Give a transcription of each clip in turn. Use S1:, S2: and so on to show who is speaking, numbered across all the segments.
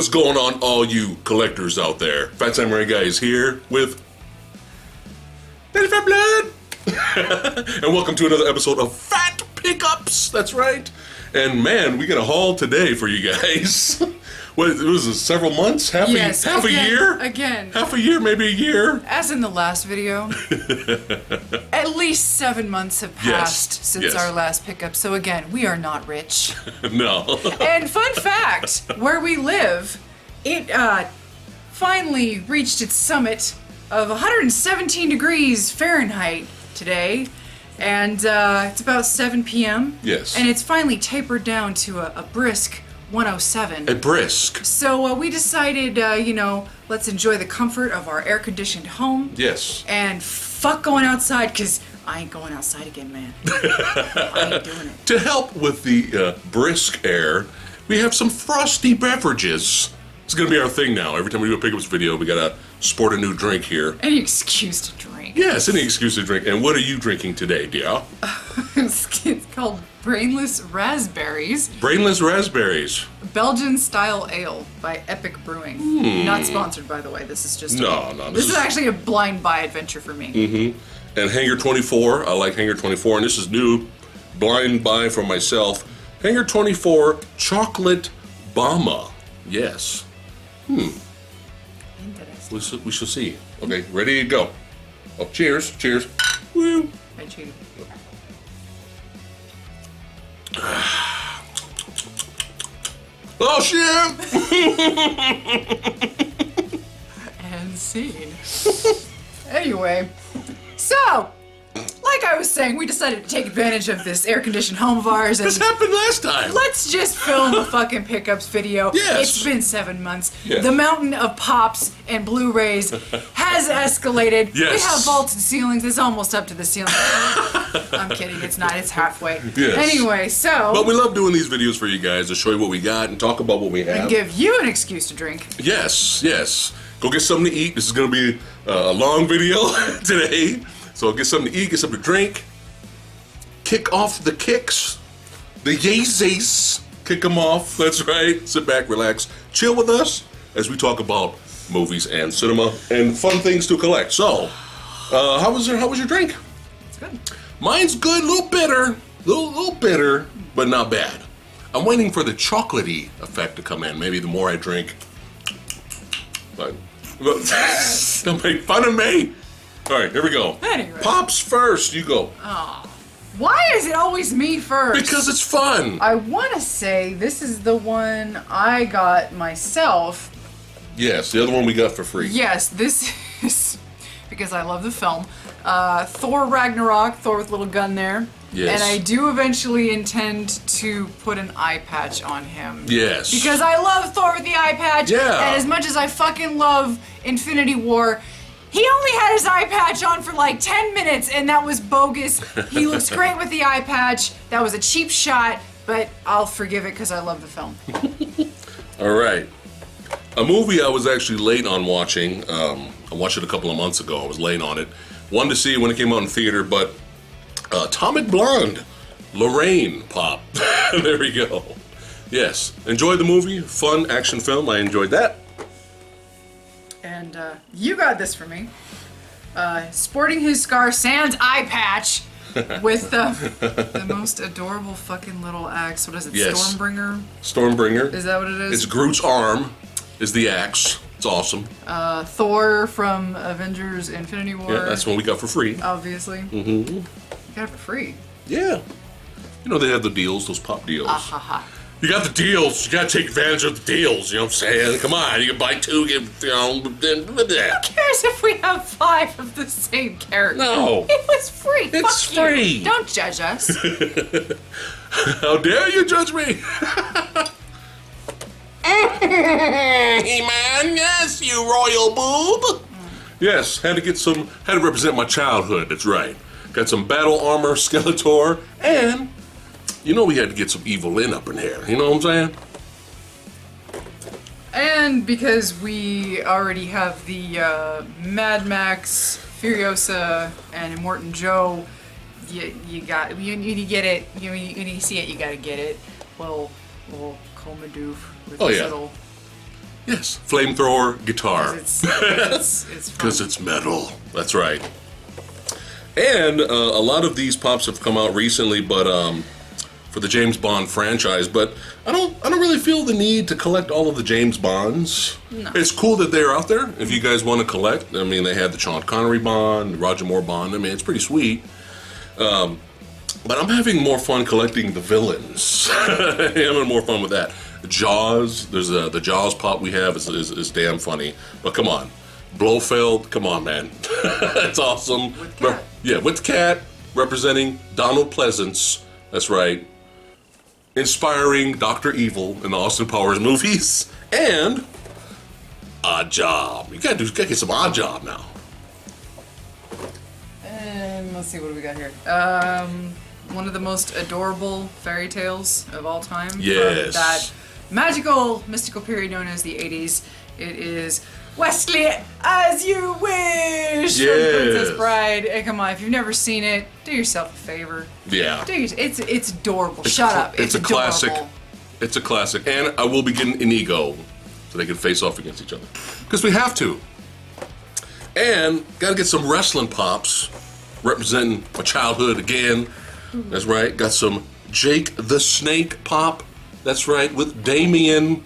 S1: What's going on, all you collectors out there? Phat Samurai Guy is here with Benefit Blood! And welcome to another episode of Phat Pickups! That's right. And man, we got a haul today for you guys. What, it was several months? Half a year?
S2: Again.
S1: Half a year, maybe a year?
S2: As in the last video. At least 7 months have passed since our last pickup. So again, we are not rich.
S1: No.
S2: And fun fact, where we live, it finally reached its summit of 117 degrees Fahrenheit today. And it's about 7 p.m.
S1: Yes.
S2: And it's finally tapered down to a brisk 107.
S1: A brisk.
S2: So we decided, let's enjoy the comfort of our air-conditioned home.
S1: Yes.
S2: And fuck going outside, because I ain't going outside again, man. I ain't doing it.
S1: To help with the brisk air, we have some frosty beverages. It's going to be our thing now. Every time we do a pickups video, we got to sport a new drink here.
S2: Any excuse to drink.
S1: Yes, any excuse to drink. And what are you drinking today, dear?
S2: It's called Brainless Raspberries.
S1: Brainless Raspberries.
S2: Belgian-style ale by Epic Brewing. Not sponsored, by the way. This is just This is actually a blind buy adventure for me.
S1: Mm-hmm. And Hangar 24. I like Hangar 24, and this is new blind buy for myself. Hangar 24 Chocolate Bomba. Yes.
S2: Interesting.
S1: We shall see. Okay, ready to go. Oh, cheers. Cheers. Woo.
S2: I cheated.
S1: Oh, shit!
S2: And scene. Anyway, so, like I was saying, we decided to take advantage of this air-conditioned home of ours and
S1: This happened last time.
S2: let's just film a fucking pickups video.
S1: Yes.
S2: It's been 7 months.
S1: Yeah.
S2: The mountain of pops and Blu-Rays has escalated.
S1: Yes.
S2: We have vaulted ceilings. It's almost up to the ceiling. I'm kidding. It's not. It's halfway.
S1: Yes.
S2: Anyway, so...
S1: But we love doing these videos for you guys to show you what we got and talk about what we have.
S2: and give you an excuse to drink.
S1: Yes, yes. Go get something to eat. This is going to be a long video today. So get something to eat, get something to drink. Kick off the kicks. The Yeezys. Kick them off. That's right. Sit back, relax, chill with us as we talk about movies and cinema and fun things to collect. So, how was your drink?
S2: It's good.
S1: Mine's good, a little bitter. Little bitter, but not bad. I'm waiting for the chocolatey effect to come in. Maybe the more I drink. But don't make fun of me. All right, here we go.
S2: Anyway.
S1: Pops first. You go.
S2: Why is it always me first?
S1: Because it's fun.
S2: I want to say this is the one I got myself.
S1: Yes, the other one we got for free.
S2: Yes, this is because I love the film. Thor Ragnarok, Thor with a little gun there.
S1: Yes.
S2: And I do eventually intend to put an eye patch on him.
S1: Yes.
S2: Because I love Thor with the eye patch.
S1: Yeah.
S2: And as much as I fucking love Infinity War, he only had his eye patch on for like 10 minutes, and that was bogus. He looks great with the eye patch. That was a cheap shot, but I'll forgive it because I love the film.
S1: All right. A movie I was actually late on watching. I watched it a couple of months ago. I was late on it. Wanted to see it when it came out in theater, but Atomic Blonde, Lorraine Pop. There we go. Yes. Enjoyed the movie. Fun action film. I enjoyed that.
S2: And you got this for me. Sporting his Scar Sans eye patch with the most adorable fucking little axe. What is it?
S1: Yes.
S2: Stormbringer?
S1: Stormbringer.
S2: Is that what it is?
S1: It's Groot's arm is the axe. It's awesome.
S2: Thor from Avengers Infinity War.
S1: Yeah, that's one we got for free.
S2: Obviously.
S1: Mm-hmm.
S2: You got it for free.
S1: Yeah. You know, they have the deals, those pop deals.
S2: Ha.
S1: You got the deals. You got to take advantage of the deals. You know what I'm saying? Come on. You can buy two, get,
S2: Who cares if we have 5 of the same character?
S1: No.
S2: It was free.
S1: It's
S2: Fuck
S1: free.
S2: You. Don't judge us.
S1: How dare you judge me? He-Man, yes, you royal boob. Yes, had to represent my childhood, that's right. Got some battle armor, Skeletor, and you know we had to get some Evil Lyn up in here, you know what I'm saying?
S2: And because we already have the Mad Max, Furiosa, and Immortan Joe, you need to get it. You need to see it. You gotta get it. Little Comadoof with his little
S1: Yes, flamethrower guitar.
S2: It's
S1: Because it's metal. That's right. And a lot of these pops have come out recently, but for the James Bond franchise. But I don't really feel the need to collect all of the James Bonds.
S2: No.
S1: It's cool that they're out there. If you guys want to collect, I mean, they had the Sean Connery Bond, the Roger Moore Bond. I mean, it's pretty sweet. But I'm having more fun collecting the villains. I'm having more fun with that. Jaws, there's the Jaws pop we have is damn funny. But come on, Blofeld, come on, man, it's awesome.
S2: With Cat.
S1: Yeah, with Cat representing Donald Pleasance. That's right, inspiring Dr. Evil in the Austin Powers movies, and Odd Job. You gotta get some Odd Job now.
S2: And let's see what do we got here. One of the most adorable fairy tales of all time.
S1: Yes.
S2: From that magical, mystical period known as the 80s. It is Wesley, As You Wish from Princess Bride. Hey, come on, if you've never seen it, do yourself a favor.
S1: Yeah.
S2: It's adorable. Shut up.
S1: It's a
S2: adorable.
S1: classic. It's a classic. And I will be getting Inigo so they can face off against each other. Because we have to. And gotta get some wrestling pops representing my childhood again. That's right. Got some Jake the Snake pop. That's right. With Damien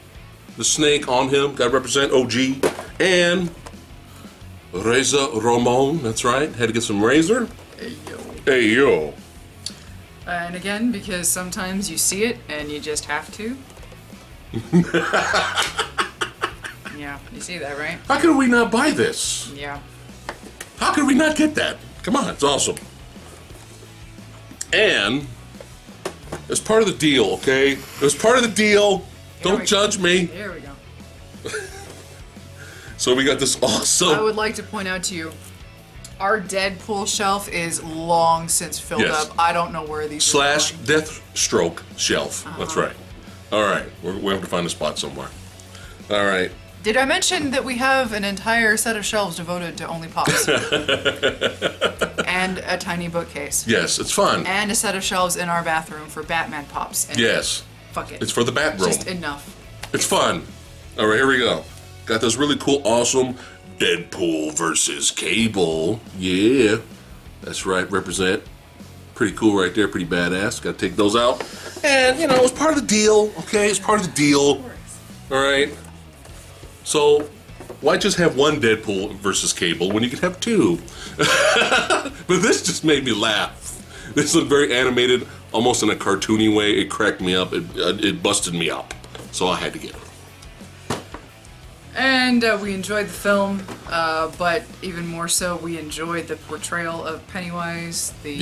S1: the Snake on him. Gotta represent OG. And Razor Ramon. That's right. Had to get some Razor.
S2: Hey, yo.
S1: Hey, yo.
S2: And again, because sometimes you see it and you just have to. Yeah, you see that, right?
S1: How could we not buy this?
S2: Yeah.
S1: How could we not get that? Come on, it's awesome. And it's part of the deal, okay? It was part of the deal. Don't judge me.
S2: Here we go.
S1: So we got this awesome.
S2: I would like to point out to you, our Deadpool shelf is long since filled
S1: Yes.
S2: up. I don't know where these
S1: /
S2: are going.
S1: Deathstroke shelf. That's right. All right, we have to find a spot somewhere. All right.
S2: Did I mention that we have an entire set of shelves devoted to only pops? And a tiny bookcase.
S1: Yes, it's fun.
S2: And a set of shelves in our bathroom for Batman pops. And
S1: Yes.
S2: fuck it.
S1: It's for the bat room.
S2: Just enough.
S1: It's fun. All right, here we go. Got this really cool, awesome Deadpool versus Cable. Yeah, that's right. Represent. Pretty cool right there. Pretty badass. Got to take those out. And, you know, it's part of the deal. Okay, it's part of the deal. All right. So, why just have one Deadpool versus Cable when you could have two? But this just made me laugh. This looked very animated, almost in a cartoony way. It cracked me up. It busted me up. So I had to get it.
S2: And we enjoyed the film, but even more so, we enjoyed the portrayal of Pennywise, the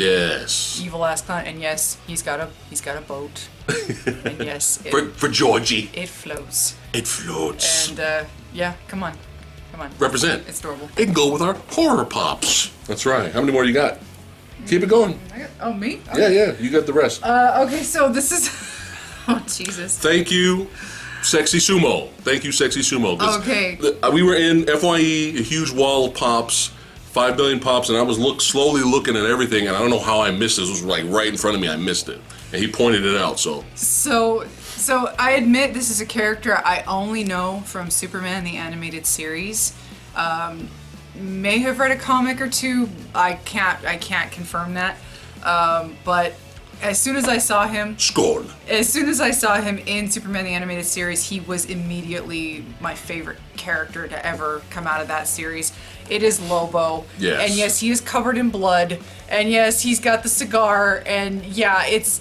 S2: evil ass clown. And yes, he's got a boat. And yes,
S1: For Georgie.
S2: it floats.
S1: It floats.
S2: And yeah, come on.
S1: Represent.
S2: It's adorable.
S1: It can go with our horror pops. That's right. How many more you got? Keep it going.
S2: Oh, me? Okay.
S1: Yeah, you got the rest.
S2: Okay, so this is. Oh, Jesus.
S1: Thank you, Sexy Sumo. Thank you, Sexy Sumo.
S2: Okay.
S1: We were in FYE, a huge wall of pops, 5 billion pops, and I was slowly looking at everything, and I don't know how I missed it. It was like right in front of me. I missed it, and he pointed it out. So
S2: I admit this is a character I only know from Superman the animated series. May have read a comic or two. I can't confirm that. But as soon as I saw him in Superman the animated series, he was immediately my favorite character to ever come out of that series. It is Lobo.
S1: Yes.
S2: And yes, he is covered in blood. And yes, he's got the cigar. And yeah, he's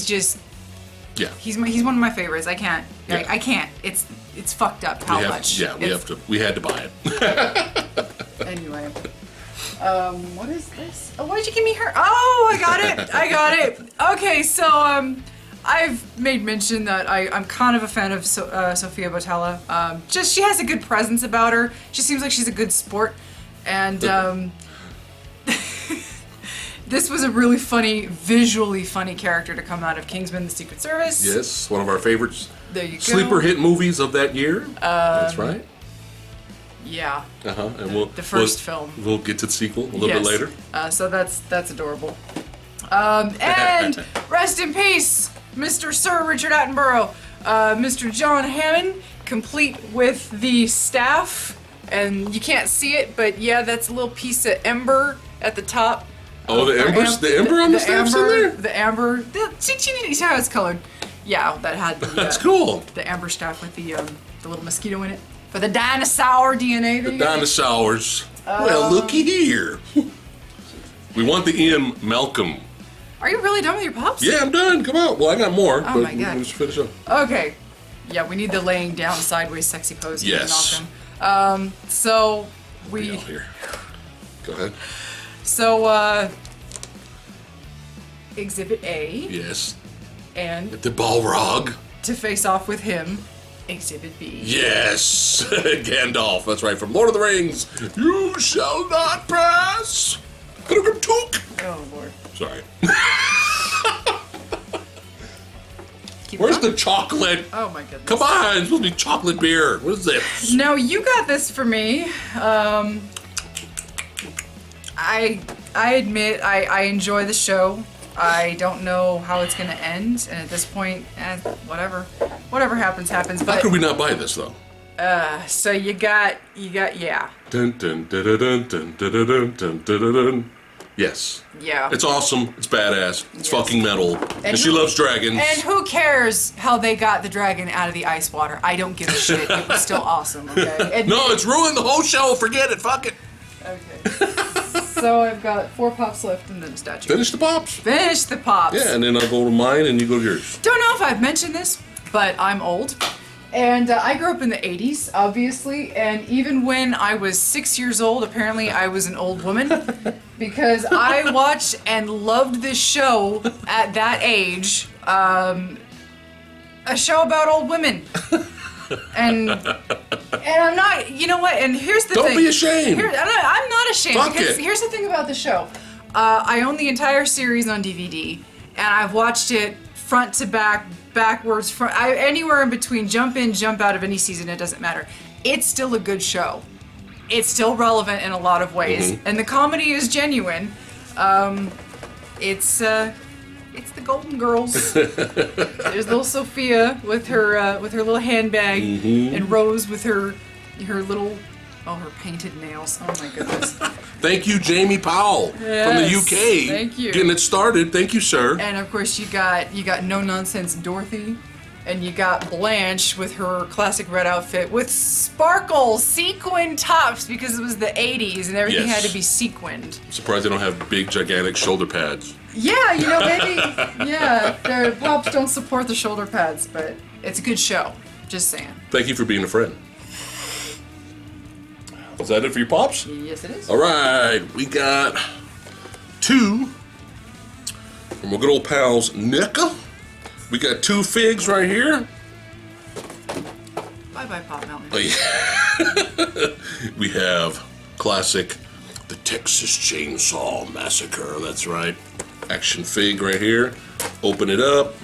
S2: just.
S1: Yeah.
S2: He's one of my favorites. I can't.
S1: Yeah.
S2: I can't. It's fucked up how much.
S1: Yeah, we had to buy it.
S2: Anyway. What is this? Oh, why did you give me her? Oh, I got it. Okay, so I've made mention that I'm kind of a fan of Sofia Boutella. Just she has a good presence about her. She seems like she's a good sport, and this was a really visually funny character to come out of Kingsman: The Secret Service.
S1: Yes, one of our favorites.
S2: There you go.
S1: Sleeper hit movies of that year. That's right.
S2: Yeah.
S1: And
S2: the first film.
S1: We'll get to the sequel a little bit later.
S2: So that's adorable. And rest in peace, Mr. Sir Richard Attenborough. Mr. John Hammond, complete with the staff. And you can't see it, but yeah, that's a little piece of ember at the top.
S1: Oh, the ember on the staff's in there?
S2: The amber. See how it's colored. Yeah, that had the,
S1: That's cool.
S2: The amber staff with the little mosquito in it. For the dinosaur DNA.
S1: The dinosaurs. Well, looky here. We want the Ian Malcolm.
S2: Are you really done with your pops?
S1: Yeah, I'm done. Come on. Well, I got more.
S2: Oh
S1: but
S2: my God.
S1: Let's finish up.
S2: Okay. Yeah, we need the laying down sideways sexy pose.
S1: Yes.
S2: Malcolm. So we.
S1: Here. Go ahead.
S2: So Exhibit A.
S1: Yes.
S2: And
S1: The Balrog.
S2: to face off with him, Exhibit B.
S1: Yes. Gandalf. That's right. From Lord of the Rings. You shall not pass.
S2: Oh Lord.
S1: Sorry.
S2: Where's
S1: the chocolate?
S2: Oh my goodness.
S1: Come on. It's supposed to be chocolate beer. What is this?
S2: No, you got this for me. I admit I enjoy the show. I don't know how it's gonna end, and at this point, whatever happens.
S1: How
S2: But
S1: could we not buy this though?
S2: so you got yeah.
S1: Dun, dun, dun, dun, dun, dun, dun, dun, dun, dun, dun. Yes.
S2: Yeah.
S1: It's awesome. It's badass. It's
S2: Yes.
S1: fucking metal. And she loves dragons.
S2: And who cares how they got the dragon out of the ice water? I don't give a shit. It was still awesome, okay?
S1: No, it's ruined the whole show. Forget it. Fuck it.
S2: Okay. So I've got 4 pops left and then a statue.
S1: Finish the pops.
S2: Finish the pops.
S1: Yeah, and then I'll go to mine and you go to yours.
S2: Don't know if I've mentioned this, but I'm old. And I grew up in the 80s, obviously, and even when I was 6 years old, apparently I was an old woman because I watched and loved this show at that age. A show about old women. And I'm not, you know what, and here's the thing.
S1: Don't be ashamed.
S2: I'm not ashamed.
S1: Fuck
S2: because
S1: it.
S2: Here's the thing about the show. I own the entire series on DVD, and I've watched it front to back, backwards, anywhere in between, jump in, jump out of any season, it doesn't matter. It's still a good show. It's still relevant in a lot of ways, and the comedy is genuine. It's the Golden Girls. There's little Sophia with her little handbag, and Rose with her little her painted nails. Oh my goodness.
S1: Thank you, Jamie Powell from the
S2: Yes,
S1: UK.
S2: thank you.
S1: Getting it started. Thank you, sir.
S2: And of course you got no nonsense Dorothy, and you got Blanche with her classic red outfit with sparkle sequin tops because it was the 80s and everything
S1: Yes.
S2: had to be sequined.
S1: I'm surprised they don't have big, gigantic shoulder pads.
S2: Yeah, maybe their pops don't support the shoulder pads, but it's a good show. Just saying.
S1: Thank you for being a friend. Was that it for your pops?
S2: Yes, it is.
S1: All right, we got 2 from our good old pals NECA. We got 2 figs right here.
S2: Bye, Pop Mountain.
S1: Oh, yeah. We have classic The Texas Chainsaw Massacre. That's right. Action fig right here. Open it up.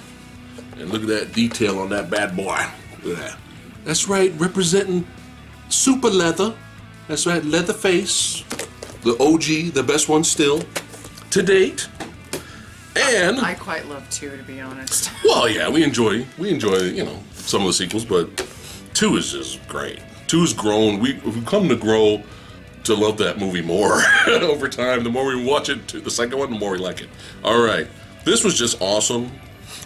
S1: And look at that detail on that bad boy. Look at that. That's right, representing super leather. That's right, Leatherface. The OG, the best one still to date. And
S2: I quite love 2, to be honest.
S1: well, yeah, we enjoy some of the sequels, but 2 is just great. 2 has grown. We've come to grow to love that movie more over time. The more we watch it, the second one, the more we like it. All right, this was just awesome.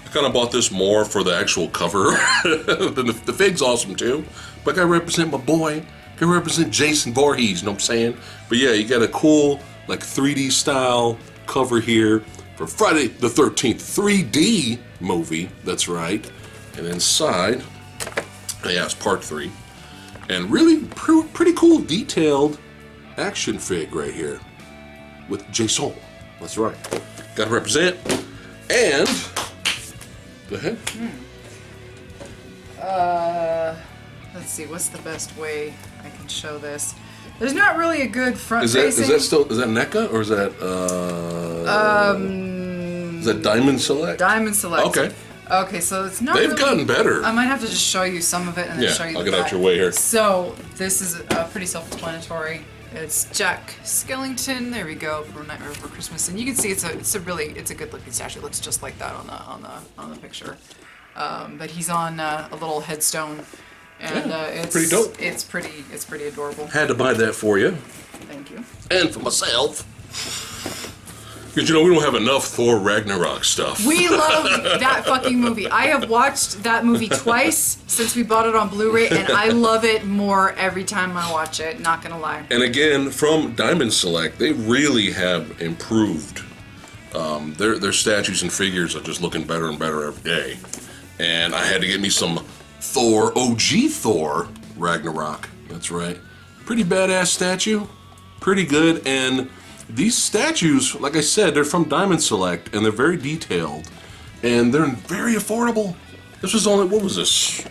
S1: I kind of bought this more for the actual cover. the fig's awesome too, but I represent my boy. I represent Jason Voorhees. You know what I'm saying? But yeah, you got a cool 3D style cover here for Friday the 13th 3D movie. That's right. And inside, yeah, it's part 3. And really pretty cool detailed action fig right here with Jason. That's right. Got to represent. And go ahead.
S2: Let's see, what's the best way I can show this? There's not really a good front
S1: Is
S2: facing.
S1: that NECA or is that is that Diamond Select?
S2: Diamond Select.
S1: Okay.
S2: Okay, so it's not.
S1: They've
S2: really,
S1: gotten better.
S2: I might have to just show you some of it and then
S1: Yeah,
S2: show you.
S1: I'll
S2: the
S1: get out
S2: back.
S1: your way here.
S2: So this is pretty self-explanatory. It's Jack Skellington. There we go, for Nightmare Before Christmas, and you can see it's a good looking statue. It looks just like that on the picture. but he's on a little headstone, and it's
S1: pretty dope.
S2: It's pretty adorable.
S1: Had to buy that for you.
S2: Thank you.
S1: And for myself. Because, we don't have enough Thor Ragnarok stuff.
S2: We love that fucking movie. I have watched that movie twice since we bought it on Blu-ray, and I love it more every time I watch it, not gonna lie.
S1: And again, from Diamond Select, they really have improved. Their statues and figures are just looking better and better every day. And I had to get me some Thor, OG Thor Ragnarok. That's right. Pretty badass statue. Pretty good. And these statues, like I said, they're from Diamond Select, and they're very detailed, and they're very affordable. This was only, what was this? It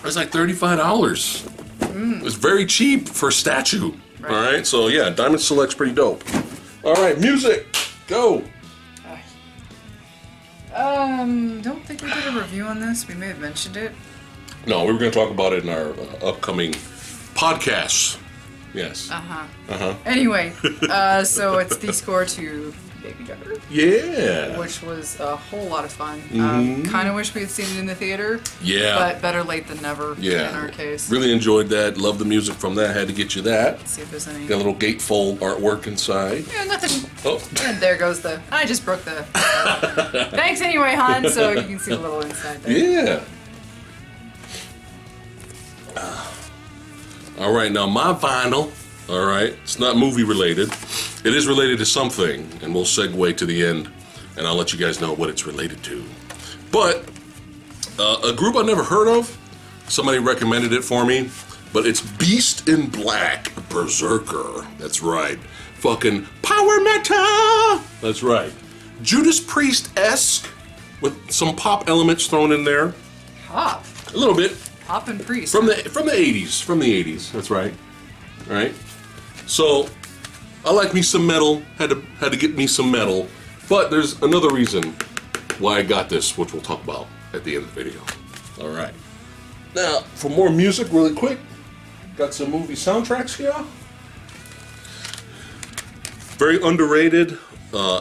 S1: was like $35. It's very cheap for a statue. Right. All right, so yeah, Diamond Select's pretty dope. All right, music, go.
S2: Don't think we did a review on this. We may have mentioned it.
S1: No, we were going to talk about it in our upcoming podcasts. Yes.
S2: Anyway, so it's the score to Baby Driver.
S1: Yeah.
S2: Which was a whole lot of fun. Kind of wish we had seen it in the theater.
S1: Yeah.
S2: But better late than never in our case.
S1: Really enjoyed that. Love the music from that. Had to get you that.
S2: Let's see if there's any.
S1: Got a little gatefold artwork inside.
S2: Yeah, nothing.
S1: Oh.
S2: And there goes the. I just broke the. Thanks anyway, Han, so you can see a little inside there.
S1: Yeah. All right, now my vinyl, all right, it's not movie related. It is related to something, and we'll segue to the end, and I'll let you guys know what it's related to. But a group I never heard of, somebody recommended it for me, but it's Beast in Black, Berserker. That's right. Fucking power metal. That's right. Judas Priest-esque with some pop elements thrown in there.
S2: Pop.
S1: A little bit.
S2: Pop and Priest.
S1: From the 80s. That's right. All right. So I like me some metal. Had to get me some metal. But there's another reason why I got this, which we'll talk about at the end of the video. All right. Now, for more music, really quick, got some movie soundtracks here. Very underrated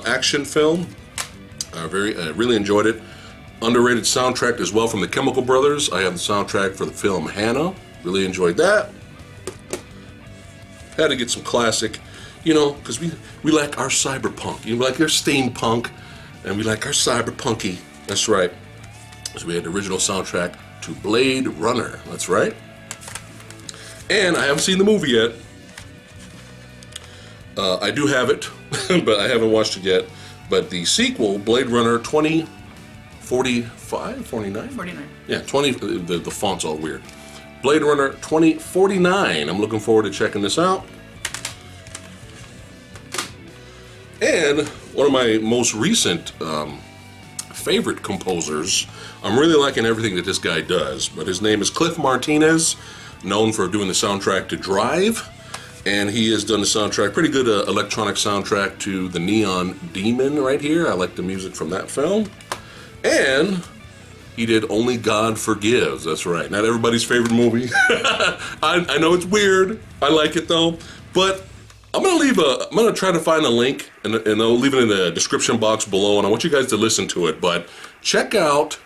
S1: action film. I really enjoyed it. Underrated soundtrack as well from the Chemical Brothers. I have the soundtrack for the film Hannah. Really enjoyed that. Had to get some classic, because we like our cyberpunk. We like our steampunk, and we like our cyberpunky. That's right. So we had the original soundtrack to Blade Runner. That's right. And I haven't seen the movie yet. I do have it, but I haven't watched it yet. But the sequel, Blade Runner 2045, 49?
S2: 49.
S1: Yeah, 20, the font's all weird. Blade Runner 2049. I'm looking forward to checking this out. And one of my most recent favorite composers, I'm really liking everything that this guy does, but his name is Cliff Martinez, known for doing the soundtrack to Drive. And he has done the soundtrack, pretty good electronic soundtrack to The Neon Demon right here. I like the music from that film. And he did Only God Forgives. That's right. Not everybody's favorite movie. I know it's weird. I like it though. But I'm gonna try to find a link, and I'll leave it in the description box below. And I want you guys to listen to it. But check out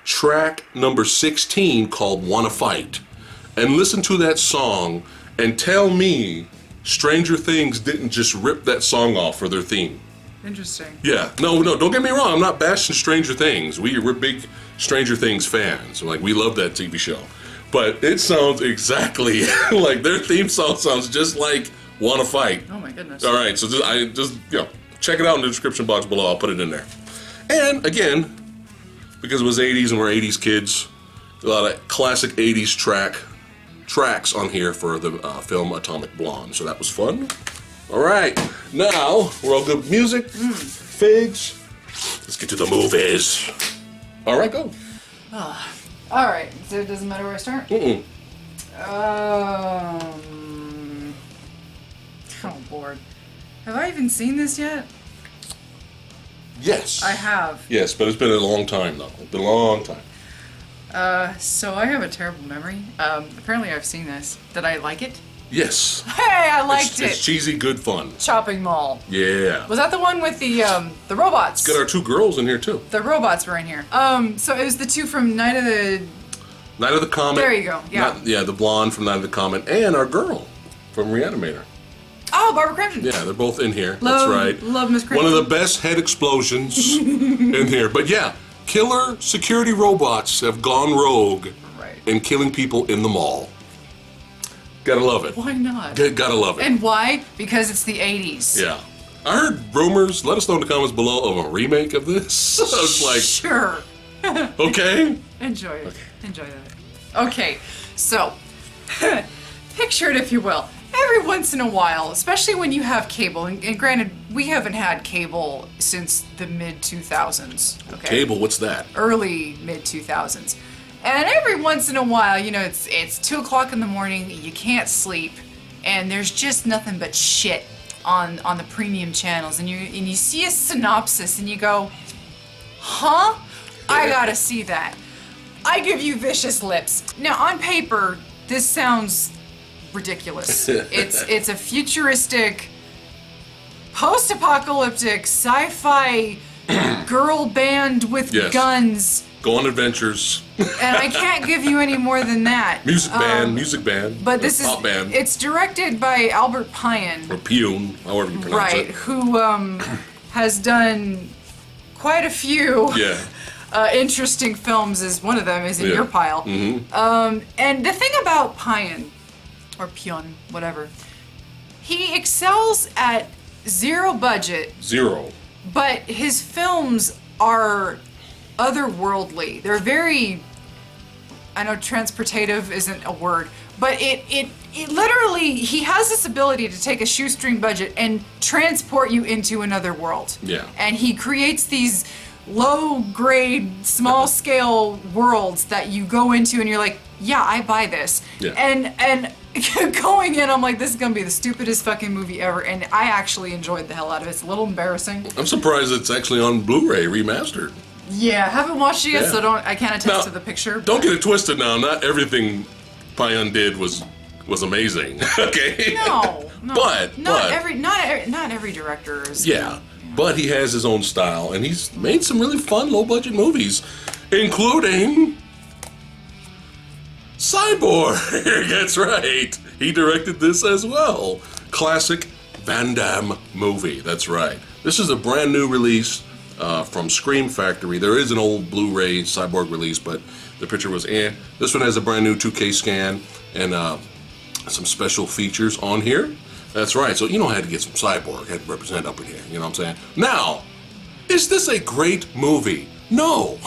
S1: track number 16 called "Wanna Fight," and listen to that song. And tell me Stranger Things didn't just rip that song off for their theme.
S2: Interesting.
S1: Yeah. No, don't get me wrong. I'm not bashing Stranger Things. We're big Stranger Things fans. Like, we love that TV show. But it sounds exactly like their theme song sounds just like Wanna Fight.
S2: Oh my goodness.
S1: All right. So just check it out in the description box below. I'll put it in there. And again, because it was 80s and we're 80s kids, a lot of classic 80s tracks on here for the film Atomic Blonde, so that was fun. All right, now we're all good with music, figs. Let's get to the movies. All right, go.
S2: All right, so it doesn't matter where I start. Oh Lord, have I even seen this yet?
S1: Yes,
S2: I have.
S1: Yes, but it's been a long time though. It's been a long time.
S2: So I have a terrible memory. Apparently I've seen this. Did I like it?
S1: Yes.
S2: Hey, I liked it.
S1: It's cheesy, good fun.
S2: Shopping Mall.
S1: Yeah.
S2: Was that the one with the robots?
S1: Got our 2 girls in here too.
S2: The robots were in here. So it was the 2 from Night of the
S1: Comet.
S2: There you go. Yeah.
S1: The blonde from Night of the Comet, and our girl from Reanimator.
S2: Oh, Barbara Crampton.
S1: Yeah, they're both in here.
S2: Love,
S1: That's right.
S2: Love Miss Crampton.
S1: One of the best head explosions in here. But yeah, killer security robots have gone rogue and killing people in the mall. Gotta love it.
S2: Why not?
S1: Gotta love it.
S2: And why? Because it's the 80s.
S1: Yeah. I heard rumors, let us know in the comments below, of a remake of this. I was like,
S2: sure.
S1: Okay.
S2: Enjoy it. Okay. Enjoy that. Okay, so, picture it if you will. Every once in a while, especially when you have cable, and granted, we haven't had cable since the mid-2000s. Okay?
S1: Cable, what's that?
S2: Early mid-2000s. And every once in a while, you know, it's 2 o'clock in the morning, you can't sleep, and there's just nothing but shit on the premium channels, and you see a synopsis and you go, huh? I gotta see that. I give you vicious lips. Now, on paper, this sounds ridiculous. It's a futuristic, post-apocalyptic, sci-fi girl band with guns.
S1: Go on adventures.
S2: And I can't give you any more than that.
S1: Music band.
S2: But this is
S1: pop band.
S2: It's directed by Albert Pyun.
S1: Or Pyun, however you pronounce it.
S2: Right, who has done quite a few interesting films. Is one of them is in your pile.
S1: Mm-hmm.
S2: And the thing about Pyun, or Pyun, whatever, he excels at zero budget.
S1: Zero.
S2: But his films are otherworldly. They're very, I know transportative isn't a word, but it literally, he has this ability to take a shoestring budget and transport you into another world.
S1: Yeah. And
S2: he creates these low-grade, small-scale worlds that you go into and you're like, yeah, I buy this.
S1: Yeah.
S2: And going in, I'm like, this is gonna be the stupidest fucking movie ever, and I actually enjoyed the hell out of it. It's a little embarrassing.
S1: I'm surprised it's actually on Blu-ray remastered.
S2: Yeah, haven't watched it yet, so I can't attest to the picture.
S1: Don't get it twisted now. Not everything Pyun did was amazing. Okay.
S2: No.
S1: But
S2: not every director is.
S1: Yeah, but he has his own style, and he's made some really fun low-budget movies, including Cyborg. That's right. He directed this as well. Classic Van Damme movie. That's right. This is a brand new release from Scream Factory. There is an old Blu-ray Cyborg release, but the picture was This one has a brand new 2K scan and some special features on here. That's right. So you know I had to get some Cyborg. Had to represent up in here. You know what I'm saying? Now, is this a great movie? No.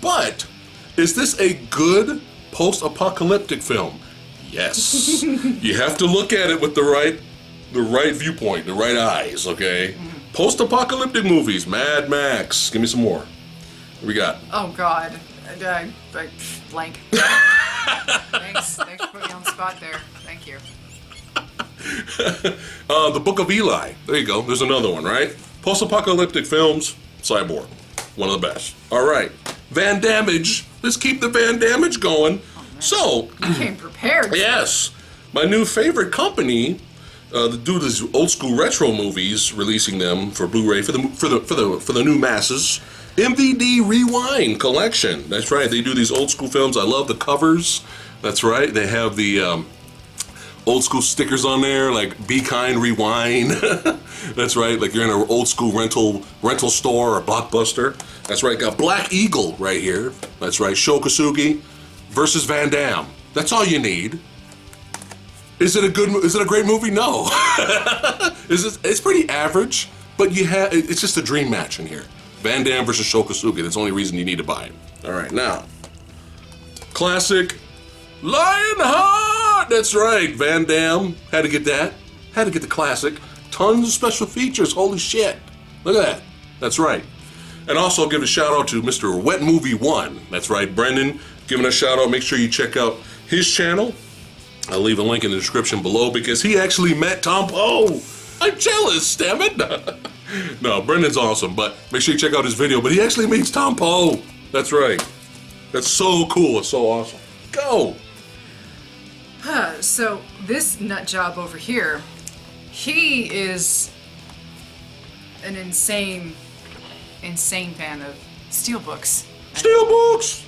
S1: But is this a good post-apocalyptic film? Yes. You have to look at it with the right viewpoint, the right eyes, okay? Post-apocalyptic movies, Mad Max. Give me some more. What we got?
S2: Oh God, blank. Thanks for putting me on the spot there. Thank you.
S1: The Book of Eli. There you go. There's another one, right? Post-apocalyptic films, Cyborg. One of the best. All right. Van Damage. Let's keep the Van Damage going. So,
S2: I came prepared.
S1: Yes. My new favorite company, do these old school retro movies, releasing them for Blu-ray for the new masses. MVD Rewind Collection. That's right. They do these old school films. I love the covers. That's right. They have the old school stickers on there, like Be Kind Rewind. That's right. Like you're in an old school rental store or Blockbuster. That's right. Got Black Eagle right here. That's right. Sho Kosugi versus Van Damme. That's all you need. Is it a great movie? No. It's pretty average, but it's just a dream match in here. Van Damme versus Sho Kosugi. That's the only reason you need to buy it. All right, now, classic Lionheart. That's right, Van Damme. Had to get that. Had to get the classic. Tons of special features. Holy shit. Look at that. That's right. And also give a shout out to Mr. Wet Movie 1. That's right, Brendan. Giving a shout out. Make sure you check out his channel. I'll leave a link in the description below because he actually met Tom Poe. I'm jealous, damn it. No, Brendan's awesome, but make sure you check out his video. But he actually meets Tom Poe. That's right. That's so cool. It's so awesome. Go.
S2: So this nut job over here, he is an insane fan of steelbooks.
S1: Steelbooks!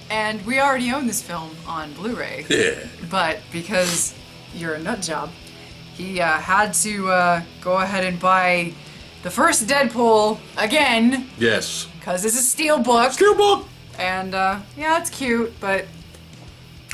S2: And we already own this film on Blu-ray.
S1: Yeah.
S2: But because you're a nut job, he had to go ahead and buy the first Deadpool again.
S1: Yes.
S2: Because it's a steelbook.
S1: Steelbook!
S2: And yeah, it's cute, but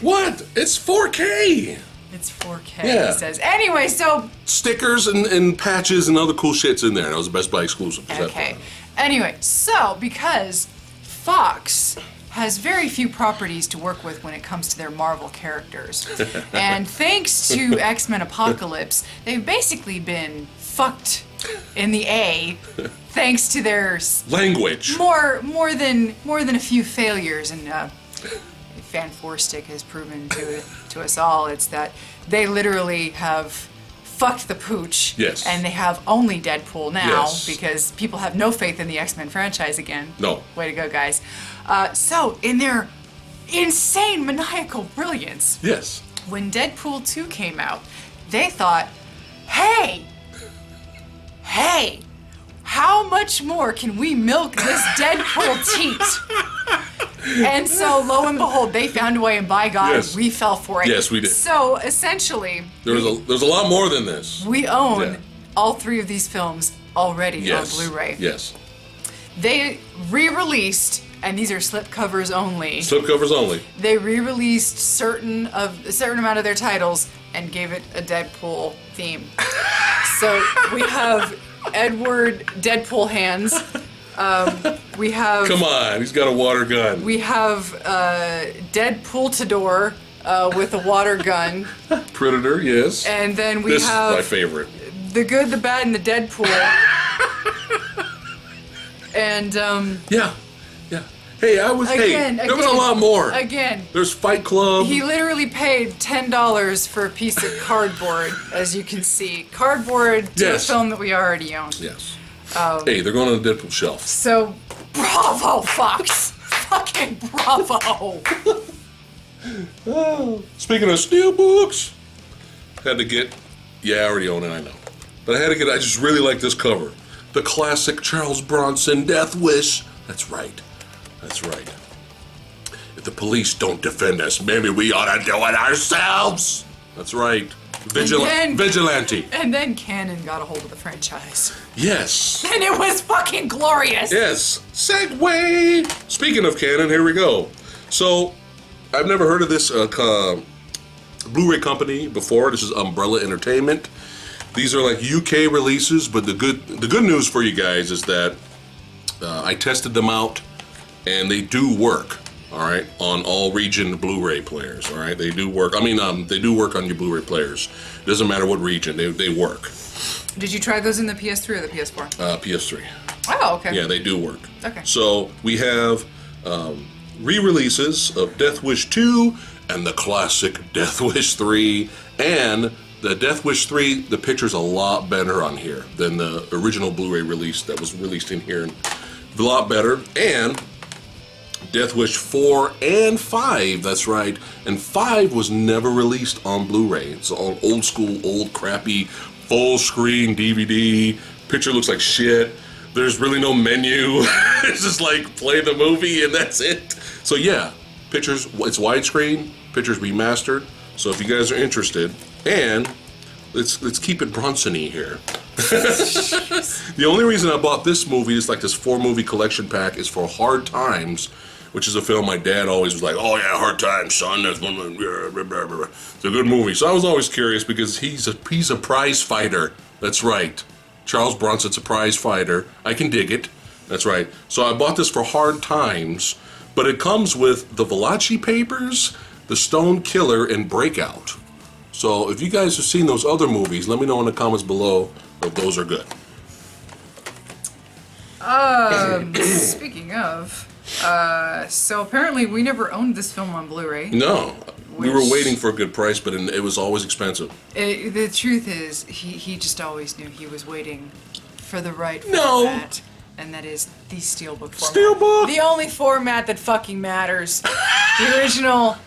S1: What? It's 4K!
S2: it's 4K,
S1: Yeah.
S2: he says. Anyway, so...
S1: Stickers and patches and other cool shit's in there. That was a Best Buy exclusive.
S2: Okay. Anyway, so because Fox has very few properties to work with when it comes to their Marvel characters. And thanks to X-Men Apocalypse, they've basically been fucked in the A thanks to their
S1: Language.
S2: more than a few failures, and Fan Four Stick has proven to us all. It's that they literally have fucked the pooch.
S1: Yes.
S2: And they have only Deadpool now
S1: Yes.
S2: because people have no faith in the X-Men franchise again.
S1: No.
S2: Way to go, guys. So in their insane maniacal brilliance,
S1: Yes.
S2: when Deadpool 2 came out, they thought, hey, how much more can we milk this Deadpool teat? And so, lo and behold, they found a way, and by God,
S1: Yes.
S2: we fell for it.
S1: Yes, we did.
S2: So, essentially,
S1: There's a lot more than this.
S2: we own
S1: Yeah.
S2: all three of these films already
S1: Yes.
S2: on Blu-ray.
S1: Yes.
S2: They re-released, and these are slipcovers only.
S1: Slipcovers only.
S2: They re-released a certain amount of their titles and gave it a Deadpool theme. So we have Edward Deadpool Hands. We have
S1: Come on, he's got a water gun.
S2: we have Deadpool-tador with a water gun,
S1: Predator, yes.
S2: and then we
S1: This is my
S2: have
S1: favorite.
S2: the Good, the Bad, and the Deadpool. And
S1: Yeah. Hey, there was a lot more.
S2: Again,
S1: There's Fight Club.
S2: he literally paid $10 for a piece of cardboard, as you can see. Cardboard to
S1: Yes.
S2: a film that we already own.
S1: Yes. Hey, they're going on the Deadpool shelf.
S2: So, bravo, Fox! Fucking bravo!
S1: Speaking of steelbooks, had to get. Yeah, I already own it, I know. But I just really like this cover. The classic Charles Bronson Death Wish. That's right. That's right. If the police don't defend us, maybe we ought to do it ourselves. That's right. Vigilante.
S2: And then Canon got a hold of the franchise.
S1: Yes.
S2: And it was fucking glorious!
S1: Yes. Segway. Speaking of canon, here we go. So, I've never heard of this Blu-ray company before. This is Umbrella Entertainment. These are like UK releases, but the good news for you guys is that I tested them out, and they do work. All right, on all region Blu-ray players. All right, they do work. I mean, they do work on your Blu-ray players. Doesn't matter what region, they work.
S2: Did you try those in the PS3 or the PS4?
S1: PS3.
S2: Oh, okay.
S1: Yeah, they do work.
S2: Okay.
S1: So we have re-releases of Death Wish 2 and the classic Death Wish 3. And the Death Wish 3, the picture's a lot better on here than the original Blu-ray release that was released in here. A lot better. And Death Wish 4 and 5, that's right. And 5 was never released on Blu-ray. It's all old school, old crappy, full screen DVD. Picture looks like shit. There's really no menu. It's just like play the movie and that's it. So yeah, pictures, it's widescreen, pictures remastered. So if you guys are interested, and let's keep it Bronson-y here. The only reason I bought this movie, is like this 4-movie collection pack, is for Hard Times, which is a film my dad always was like, oh yeah, Hard Times, son, that's one of the, it's a good movie. So I was always curious because he's a prize fighter. That's right. Charles Bronson's a prize fighter. I can dig it. That's right. So I bought this for Hard Times, but it comes with the Valachi Papers, The Stone Killer, and Breakout. So if you guys have seen those other movies, let me know in the comments below if those are good.
S2: Speaking of, so apparently we never owned this film on Blu-ray.
S1: No, we were
S2: Which-
S1: waiting for a good price, but it was always expensive.
S2: The truth is, he just always knew he was waiting for the right
S1: No.
S2: format. And that is the Steelbook format.
S1: Steelbook?
S2: The only format that fucking matters. The original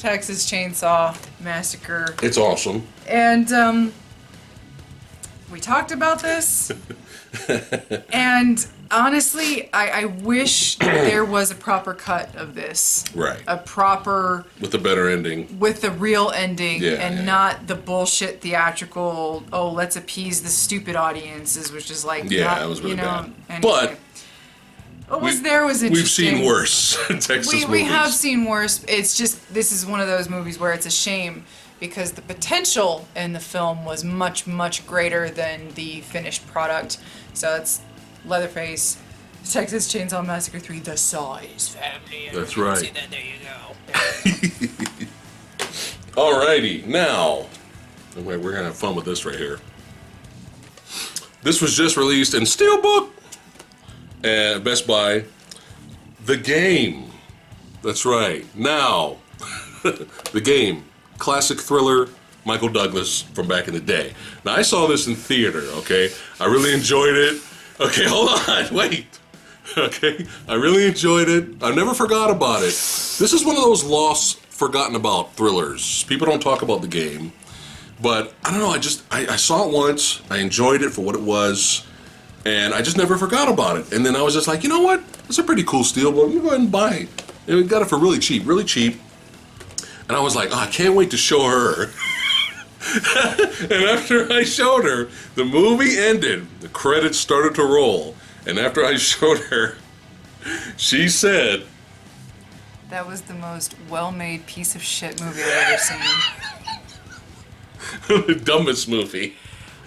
S2: Texas Chainsaw Massacre.
S1: It's awesome.
S2: And we talked about this. And honestly, I wish there was a proper cut of this.
S1: Right.
S2: A proper...
S1: With a better ending.
S2: With the real ending,
S1: Yeah,
S2: and not the bullshit theatrical, oh, let's appease the stupid audiences, which is like,
S1: Yeah,
S2: not,
S1: that was really bad.
S2: Anyway.
S1: But...
S2: What was there was interesting.
S1: We've seen worse Texas movies.
S2: We have seen worse. It's just, this is one of those movies where it's a shame because the potential in the film was much, much greater than the finished product. So it's Leatherface, Texas Chainsaw Massacre 3, The Size Family.
S1: That's right.
S2: See that? There you go.
S1: Alrighty, now, we're going to have fun with this right here. This was just released in Steelbook at Best Buy. The Game. That's right. Now, The Game. Classic thriller, Michael Douglas from back in the day. Now, I saw this in theater, okay? I really enjoyed it. Okay, hold on, wait. Okay, I really enjoyed it. I never forgot about it. This is one of those lost, forgotten about thrillers. People don't talk about The Game. But, I don't know, I saw it once. I enjoyed it for what it was. And I just never forgot about it. And then I was just like, you know what? It's a pretty cool steelbook. You go ahead and buy it. And we got it for really cheap, really cheap. And I was like, oh, I can't wait to show her. And after I showed her, the movie ended. The credits started to roll. And after I showed her, she said...
S2: That was the most well-made piece of shit movie I've ever seen.
S1: The dumbest movie.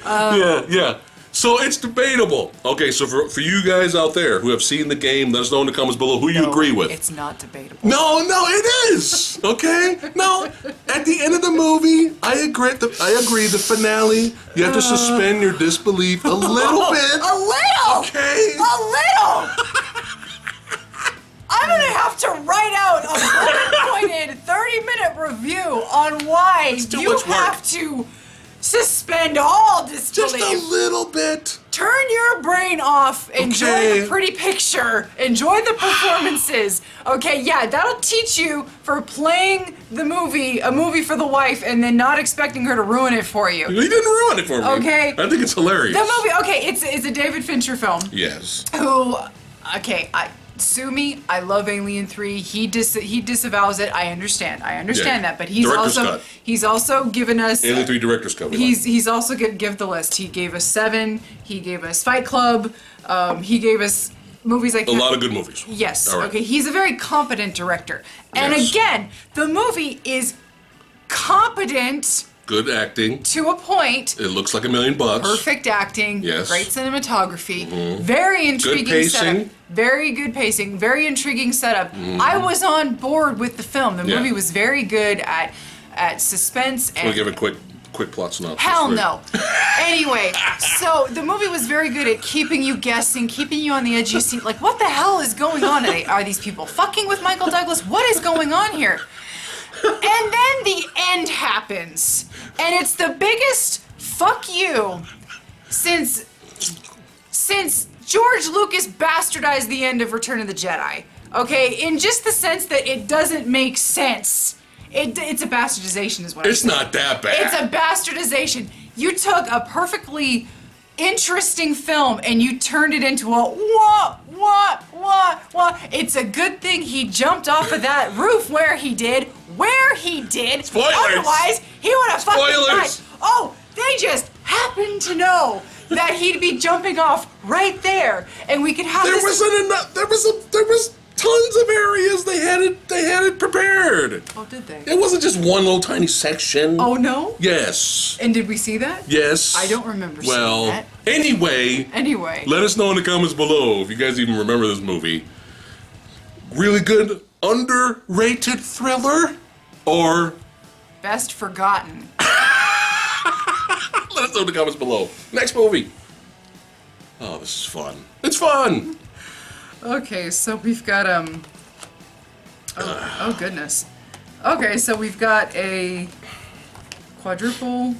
S1: Yeah. So it's debatable. Okay, so for you guys out there who have seen The Game, let us know in the comments below who you agree with.
S2: It's not debatable.
S1: No, it is. Okay? No, at the end of the movie, I agree. The finale, you have to suspend your disbelief a little bit.
S2: A little?
S1: Okay?
S2: A little? I'm gonna have to write out a bullet-pointed 30-minute review on why
S1: too
S2: you
S1: much work.
S2: have to suspend all disbelief.
S1: Just a little bit.
S2: Turn your brain off. Enjoy
S1: Okay.
S2: the pretty picture. Enjoy the performances. Okay, yeah, that'll teach you for playing a movie for the wife, and then not expecting her to ruin it for you.
S1: He didn't ruin it for me.
S2: Okay.
S1: I think it's hilarious.
S2: The movie, okay, it's a David Fincher film.
S1: Yes.
S2: Who, okay, sue me. I love Alien 3. He disavows it. I understand
S1: Yeah.
S2: that. But he's
S1: Director's
S2: also
S1: cut.
S2: he's also given us
S1: Alien 3 Director's Cut.
S2: he's also give the list. He gave us Seven. He gave us Fight Club. He gave us movies like
S1: a lot of good movies.
S2: Yes.
S1: All right.
S2: Okay. He's a very competent director. And
S1: Yes.
S2: again, the movie is competent
S1: Good acting.
S2: to a point.
S1: It looks like $1 million.
S2: Perfect acting,
S1: Yes.
S2: great cinematography, very intriguing
S1: pacing.
S2: setup, very good pacing, very intriguing setup. I was on board with the film. The movie was very good at suspense
S1: Want
S2: and
S1: to give a quick plot synopsis?
S2: hell
S1: right?
S2: no. Anyway, so the movie was very good at keeping you guessing, keeping you on the edge of your seat. Like, what the hell is going on? Are these people fucking with Michael Douglas? What is going on here? And then the end happens. And it's the biggest fuck you since George Lucas bastardized the end of Return of the Jedi. Okay? In just the sense that it doesn't make sense. It's a bastardization is what
S1: It's
S2: I'm saying.
S1: not that bad.
S2: It's a bastardization. You took a perfectly interesting film and you turned it into a what? It's a good thing he jumped off of that roof where he did.
S1: Spoilers.
S2: Otherwise, he would have fucking died.
S1: Spoilers.
S2: Oh, they just happened to know that he'd be jumping off right there, and we could have
S1: There
S2: this.
S1: wasn't enough. There was tons of areas they had it prepared.
S2: Oh, did they?
S1: It wasn't just one little tiny section.
S2: Oh no.
S1: Yes.
S2: And did we see that?
S1: Yes.
S2: I don't remember seeing
S1: Well,
S2: that.
S1: anyway, let us know in the comments below if you guys even remember this movie. Really good, underrated thriller, or
S2: Best forgotten.
S1: let us know in the comments below. Next movie. Oh, this is fun. It's fun.
S2: Okay, so we've got oh goodness. Okay, so we've got a quadruple.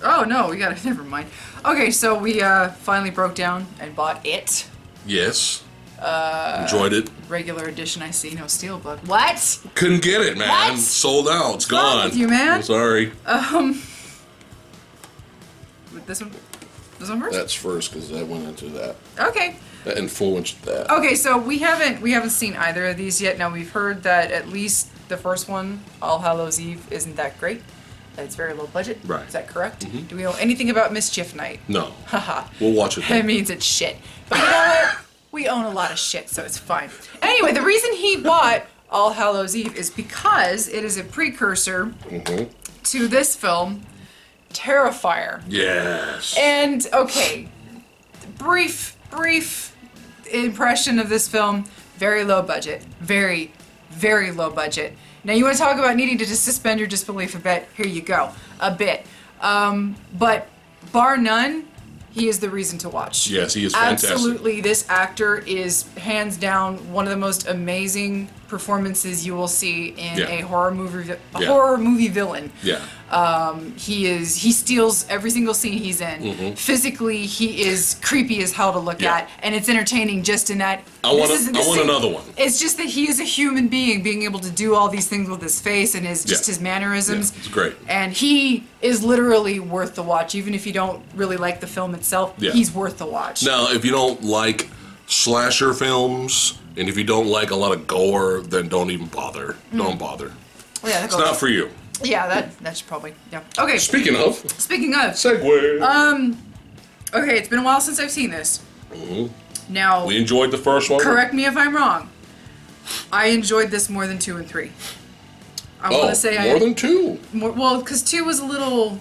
S2: Oh no, we got never mind. Okay, so we finally broke down and bought it.
S1: Yes. Enjoyed it.
S2: Regular edition, I see no steelbook. What?
S1: Couldn't get it, man.
S2: What?
S1: Sold out. It's
S2: What's wrong
S1: gone.
S2: with you, man?
S1: I'm sorry.
S2: With this one? This one first?
S1: That's first because that went into that.
S2: Okay.
S1: That influenced that.
S2: Okay, so we haven't seen either of these yet. Now we've heard that at least the first one, All Hallows Eve, isn't that great. It's very low budget.
S1: Right.
S2: Is that correct? Mm-hmm. Do we know anything about Mischief Night?
S1: No.
S2: Haha.
S1: We'll watch it
S2: That
S1: then.
S2: means it's shit. But you know what? We own a lot of shit, so it's fine. Anyway, the reason he bought All Hallows Eve is because it is a precursor to this film, Terrifier.
S1: Yes.
S2: And, okay, brief impression of this film, very low budget. Very, very low budget. Now, you want to talk about needing to just suspend your disbelief a bit? Here you go. A bit. But bar none, he is the reason to watch.
S1: Yes, he is fantastic.
S2: Absolutely, this actor is hands down one of the most amazing performances you will see in a horror movie villain.
S1: Yeah.
S2: He steals every single scene he's in. Physically, he is creepy as hell to look at, and it's entertaining just in that.
S1: I want another one.
S2: It's just that he is a human being, being able to do all these things with his face and his mannerisms.
S1: Yeah, it's great.
S2: And he is literally worth the watch, even if you don't really like the film itself.
S1: Yeah.
S2: He's worth the watch.
S1: Now, if you don't like slasher films, and if you don't like a lot of gore, then don't even bother. Don't bother.
S2: Yeah,
S1: It's not for you.
S2: Yeah, that should probably, yeah. Okay.
S1: Speaking of.
S2: Segue. Okay, it's been a while since I've seen this. Now,
S1: We enjoyed the first one.
S2: correct me if I'm wrong. I enjoyed this more than 2 and 3. I want to say
S1: more than 2.
S2: well, because 2 was a little.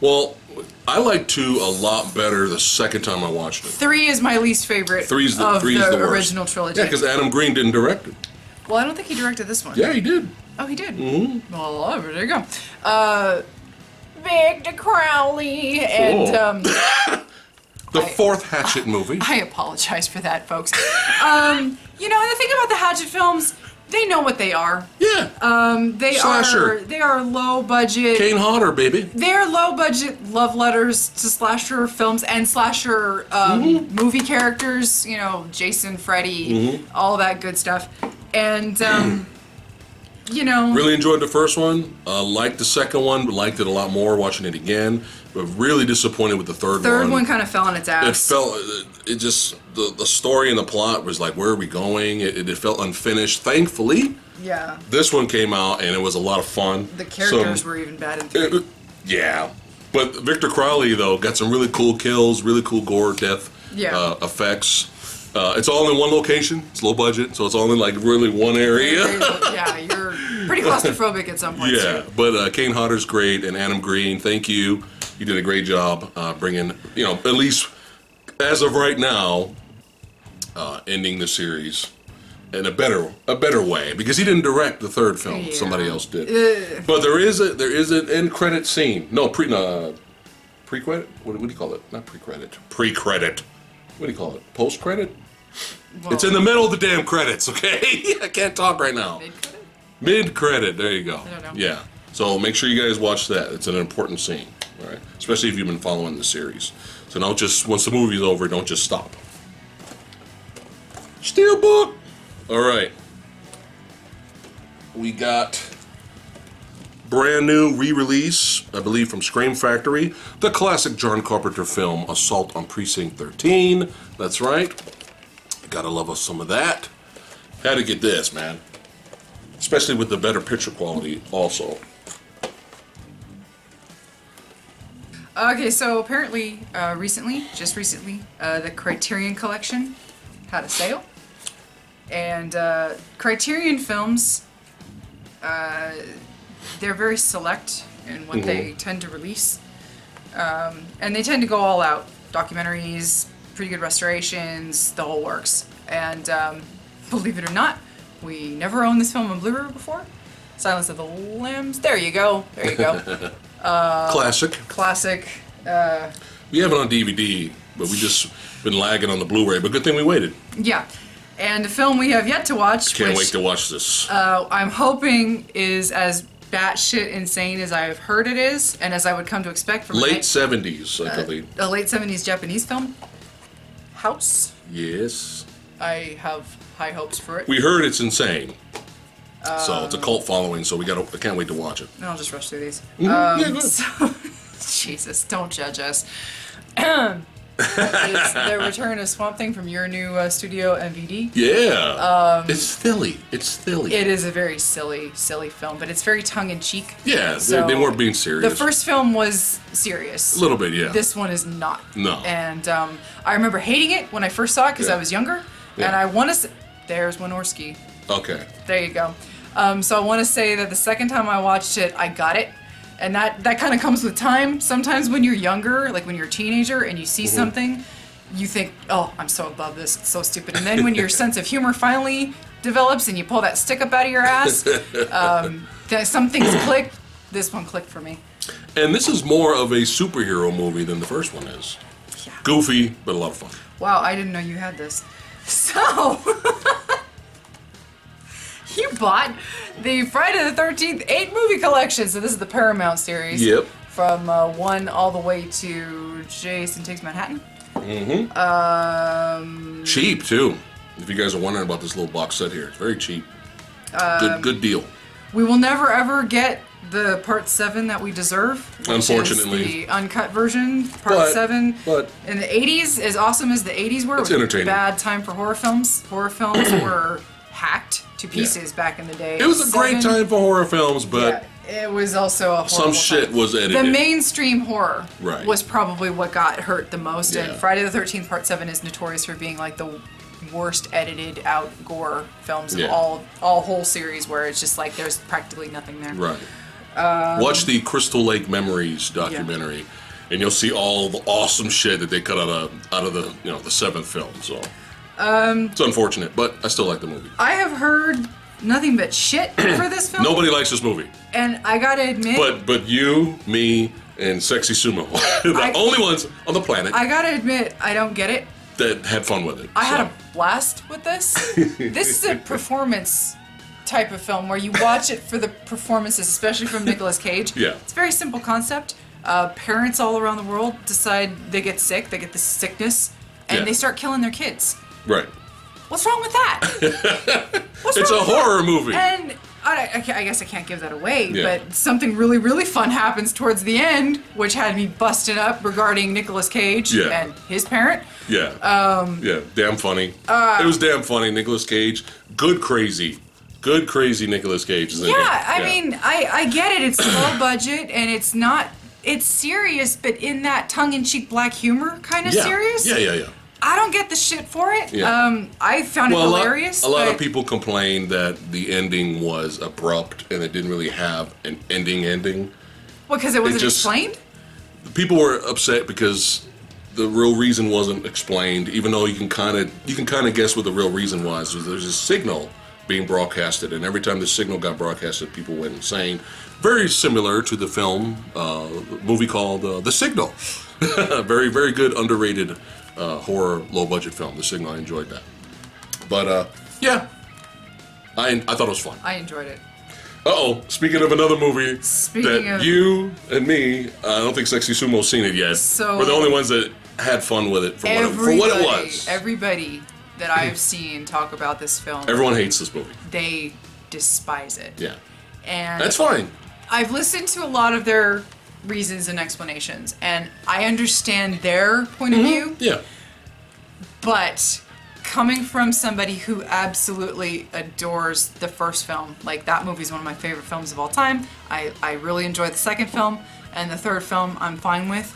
S1: Well, I liked 2 a lot better the second time I watched it.
S2: 3 is my least favorite
S1: Three's the
S2: of the
S1: worst.
S2: original trilogy.
S1: Yeah, because Adam Green didn't direct it.
S2: Well, I don't think he directed this one.
S1: Yeah, he did.
S2: Oh, he did? Well, there you go. Victor Crowley and...
S1: The fourth Hatchet movie.
S2: I apologize for that, folks. And the thing about the Hatchet films, they know what they are.
S1: Yeah.
S2: They are low budget.
S1: Kane Hodder, baby.
S2: They're low budget love letters to slasher films and slasher movie characters. Jason, Freddy, all that good stuff. And
S1: Really enjoyed the first one. Liked the second one, but liked it a lot more watching it again. But really disappointed with the third one.
S2: Third one kind of fell on its ass.
S1: It just, the story and the plot was like, where are we going? It felt unfinished. Thankfully,
S2: Yeah.
S1: this one came out and it was a lot of fun.
S2: The characters were even bad in 3.
S1: Yeah. But Victor Crowley, though, got some really cool kills, really cool gore, death effects. It's all in one location. It's low budget, so it's all in like really one area.
S2: Yeah, you're pretty claustrophobic at some point.
S1: Yeah,
S2: too.
S1: but Kane Hodder's great, and Adam Green, thank you. You did a great job bringing, at least as of right now, ending the series in a better way, because he didn't direct the third film.
S2: Yeah.
S1: Somebody else did. But there is an end credit scene. No, pre-credit. What do you call it? Not pre-credit. Pre-credit. What do you call it? Post-credit?
S2: Well,
S1: It's in the middle of the damn credits, okay? I can't talk right now.
S2: Mid-credit?
S1: Mid-credit, there you go.
S2: I don't know.
S1: Yeah. So make sure you guys watch that. It's an important scene, all right? Especially if you've been following the series. So don't just, once the movie's over, don't just stop. Steelbook! All right. We got brand new re-release, I believe, from Scream Factory, the classic John Carpenter film, Assault on Precinct 13. That's right. Gotta love us some of that. Had to get this, man. Especially with the better picture quality also.
S2: Okay, so apparently, just recently, the Criterion Collection had a sale. And Criterion films, they're very select in what they tend to release. And they tend to go all out. Documentaries, pretty good restorations, the whole works. And believe it or not, we never owned this film on Blu-ray before. Silence of the Lambs. There you go.
S1: Classic.
S2: Classic.
S1: We have it on DVD, but we just been lagging on the Blu-ray. But good thing we waited.
S2: Yeah. And the film we have yet to watch,
S1: Can't wait to watch this.
S2: I'm hoping is as batshit insane as I've heard it is, and as I would come to expect from
S1: Late 70s, I believe.
S2: a late 70s Japanese film. House.
S1: Yes.
S2: I have high hopes for it.
S1: We heard it's insane. So it's a cult following, so I can't wait to watch it.
S2: I'll just rush through these.
S1: Yeah, go ahead.
S2: So, Jesus, don't judge us. It's the return of Swamp Thing from your new studio MVD.
S1: Yeah. It's silly. It's silly.
S2: It is a very silly film, but it's very tongue-in-cheek.
S1: Yeah,
S2: So
S1: they weren't being serious.
S2: The first film was serious.
S1: A little bit, yeah.
S2: This one is not.
S1: No.
S2: And I remember hating it when I first saw it because I was younger.
S1: Yeah.
S2: And I want to say... There's Wynorski.
S1: Okay.
S2: There you go. So I want to say that the second time I watched it, I got it. And that kind of comes with time. Sometimes when you're younger, like when you're a teenager and you see something, you think, oh, I'm so above this, it's so stupid. And then when your sense of humor finally develops and you pull that stick up out of your ass, some things click. This one clicked for me.
S1: And this is more of a superhero movie than the first one is.
S2: Yeah.
S1: Goofy, but a lot of fun.
S2: Wow, I didn't know you had this. So... You bought the Friday the 13th 8-movie collection. So this is the Paramount series.
S1: Yep.
S2: From 1 all the way to Jason Takes Manhattan.
S1: Cheap, too. If you guys are wondering about this little box set here, it's very cheap. Good deal.
S2: We will never ever get the Part 7 that we deserve. Which
S1: Unfortunately.
S2: is the uncut version, Part 7.
S1: But
S2: in the 80s, as awesome as the 80s were,
S1: it's
S2: it was
S1: entertaining.
S2: a bad time for horror films. Horror films were hacked to pieces back in the day.
S1: It was a great time for horror films, but
S2: it was also a horrible
S1: some shit
S2: time.
S1: was edited.
S2: The mainstream horror
S1: Right.
S2: was probably what got hurt the most,
S1: Yeah.
S2: and Friday the 13th Part 7 is notorious for being like the worst edited out gore films of all whole series, where it's just like there's practically nothing there.
S1: Right. Watch the Crystal Lake Memories documentary, and you'll see all the awesome shit that they cut out of the the 7th film. So it's unfortunate, but I still like the movie.
S2: I have heard nothing but shit for this film.
S1: Nobody likes this movie,
S2: And I gotta admit,
S1: but you, me, and Sexy Sumo, the only ones on the planet
S2: I gotta admit, I don't get it.
S1: that had fun with it.
S2: I had a blast with this. This is a performance type of film where you watch it for the performances, especially from Nicolas Cage.
S1: Yeah.
S2: It's a very simple concept. Parents all around the world decide they get sick, they get this sickness, and they start killing their kids.
S1: Right.
S2: What's wrong with that?
S1: It's a horror movie.
S2: And I guess I can't give that away,
S1: Yeah.
S2: but something really, really fun happens towards the end, which had me busted up regarding Nicolas Cage and his parent.
S1: Yeah. Damn funny. It was damn funny. Nicolas Cage, good crazy Nicolas Cage. Is in it.
S2: I mean, I get it. It's low budget and it's serious, but in that tongue-in-cheek black humor kind of serious.
S1: Yeah.
S2: I don't get the shit for it.
S1: Yeah.
S2: I found it hilarious.
S1: A lot of people complained that the ending was abrupt and it didn't really have an ending.
S2: Well, because it wasn't explained?
S1: People were upset because the real reason wasn't explained, even though you can kind of guess what the real reason was. There's a signal being broadcasted, and every time the signal got broadcasted, people went insane. Very similar to the film, movie called The Signal. Very, very good, underrated horror, low-budget film. The Signal, I enjoyed that. But, I thought it was fun.
S2: I enjoyed it.
S1: Uh-oh, speaking of another movie
S2: Speaking of-
S1: you and me, I don't think Sexy Sumo's seen it yet.
S2: So-
S1: we're the only ones that had fun with it for what it was.
S2: Everybody that I've seen talk about this film,
S1: Everyone hates this movie.
S2: they despise it.
S1: Yeah.
S2: And
S1: That's fine.
S2: I've listened to a lot of their reasons and explanations, and I understand their point of view,
S1: Yeah.
S2: but coming from somebody who absolutely adores the first film, like that movie's one of my favorite films of all time. I really enjoy the second film, and the third film I'm fine with.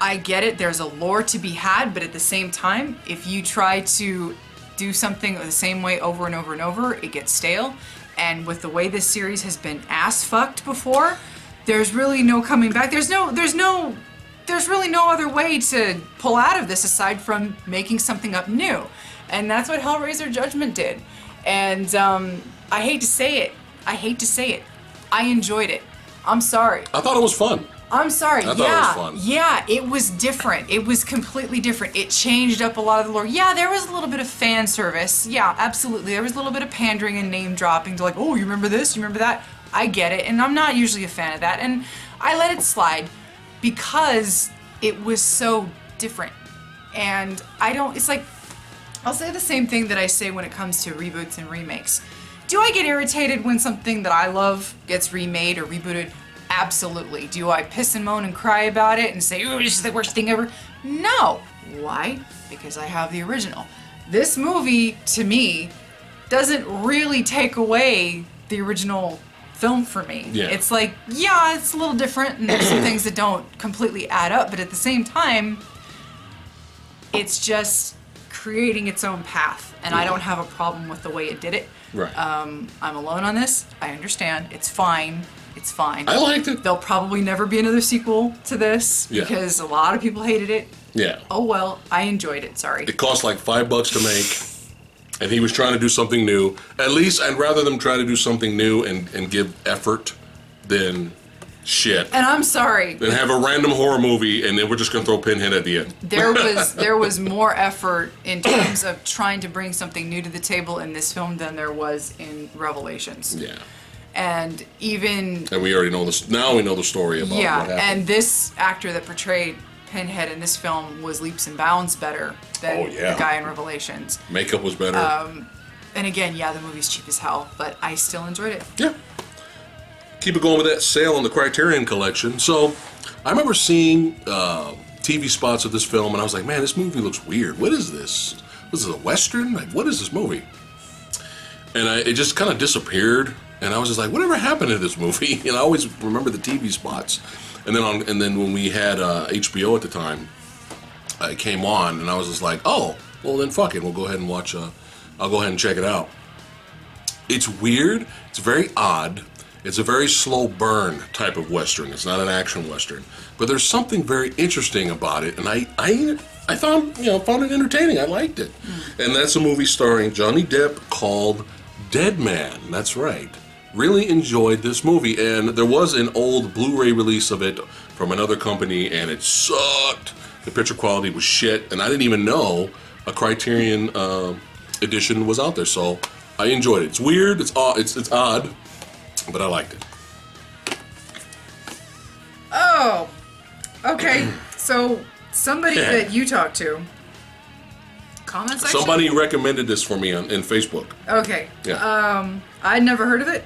S2: I get it, there's a lore to be had, but at the same time, if you try to do something the same way over and over and over, it gets stale. And with the way this series has been ass fucked before, there's really no coming back. There's really no other way to pull out of this aside from making something up new. And that's what Hellraiser Judgment did. And I hate to say it. I enjoyed it. I'm sorry.
S1: I thought it was fun.
S2: I'm sorry.
S1: I thought it was fun.
S2: Yeah, it was different. It was completely different. It changed up a lot of the lore. Yeah, there was a little bit of fan service. Yeah, absolutely. There was a little bit of pandering and name dropping to like, oh, you remember this? You remember that? I get it. And I'm not usually a fan of that. And I let it slide because it was so different. And it's like, I'll say the same thing that I say when it comes to reboots and remakes. Do I get irritated when something that I love gets remade or rebooted? Absolutely. Do I piss and moan and cry about it and say, "Ooh, this is the worst thing ever"? No. Why? Because I have the original. This movie, to me, doesn't really take away the original film for me.
S1: Yeah.
S2: It's like, yeah, it's a little different and there's some things that don't completely add up, but at the same time, it's just creating its own path, and I don't have a problem with the way it did it.
S1: Right.
S2: I'm alone on this. I understand. It's fine. It's fine.
S1: I liked it.
S2: There'll probably never be another sequel to this because a lot of people hated it.
S1: Yeah.
S2: Oh well, I enjoyed it. Sorry.
S1: It cost like $5 to make, and he was trying to do something new. At least, I'd rather them try to do something new and give effort than shit.
S2: And I'm sorry.
S1: Than have a random horror movie and then we're just gonna throw Pinhead at the end.
S2: There was more effort in terms of trying to bring something new to the table in this film than there was in Revelations.
S1: Yeah.
S2: And even
S1: And we already know this. Now we know the story about what happened.
S2: and this actor that portrayed Pinhead in this film was leaps and bounds better than the guy in Revelations.
S1: Makeup was better.
S2: And again, yeah, the movie's cheap as hell, but I still enjoyed it.
S1: Yeah. Keep it going with that sale on the Criterion Collection. So, I remember seeing TV spots of this film, and I was like, man, this movie looks weird. What is this? This is a Western? Like, what is this movie? And it just kind of disappeared, and I was just like, whatever happened to this movie? And I always remember the TV spots. And then when we had HBO at the time, it came on, and I was just like, oh, well then fuck it, we'll go ahead and watch. I'll go ahead and check it out. It's weird. It's very odd. It's a very slow burn type of Western. It's not an action Western, but there's something very interesting about it, and I found it entertaining. I liked it, and that's a movie starring Johnny Depp called Dead Man. That's right. Really enjoyed this movie, and there was an old Blu-ray release of it from another company, and it sucked. The picture quality was shit, and I didn't even know a Criterion edition was out there. So I enjoyed it. It's weird. It's odd. But I liked it.
S2: Oh, okay. So somebody that you talked to, comment section?
S1: Somebody recommended this for me in Facebook.
S2: Okay.
S1: Yeah.
S2: I'd never heard of it,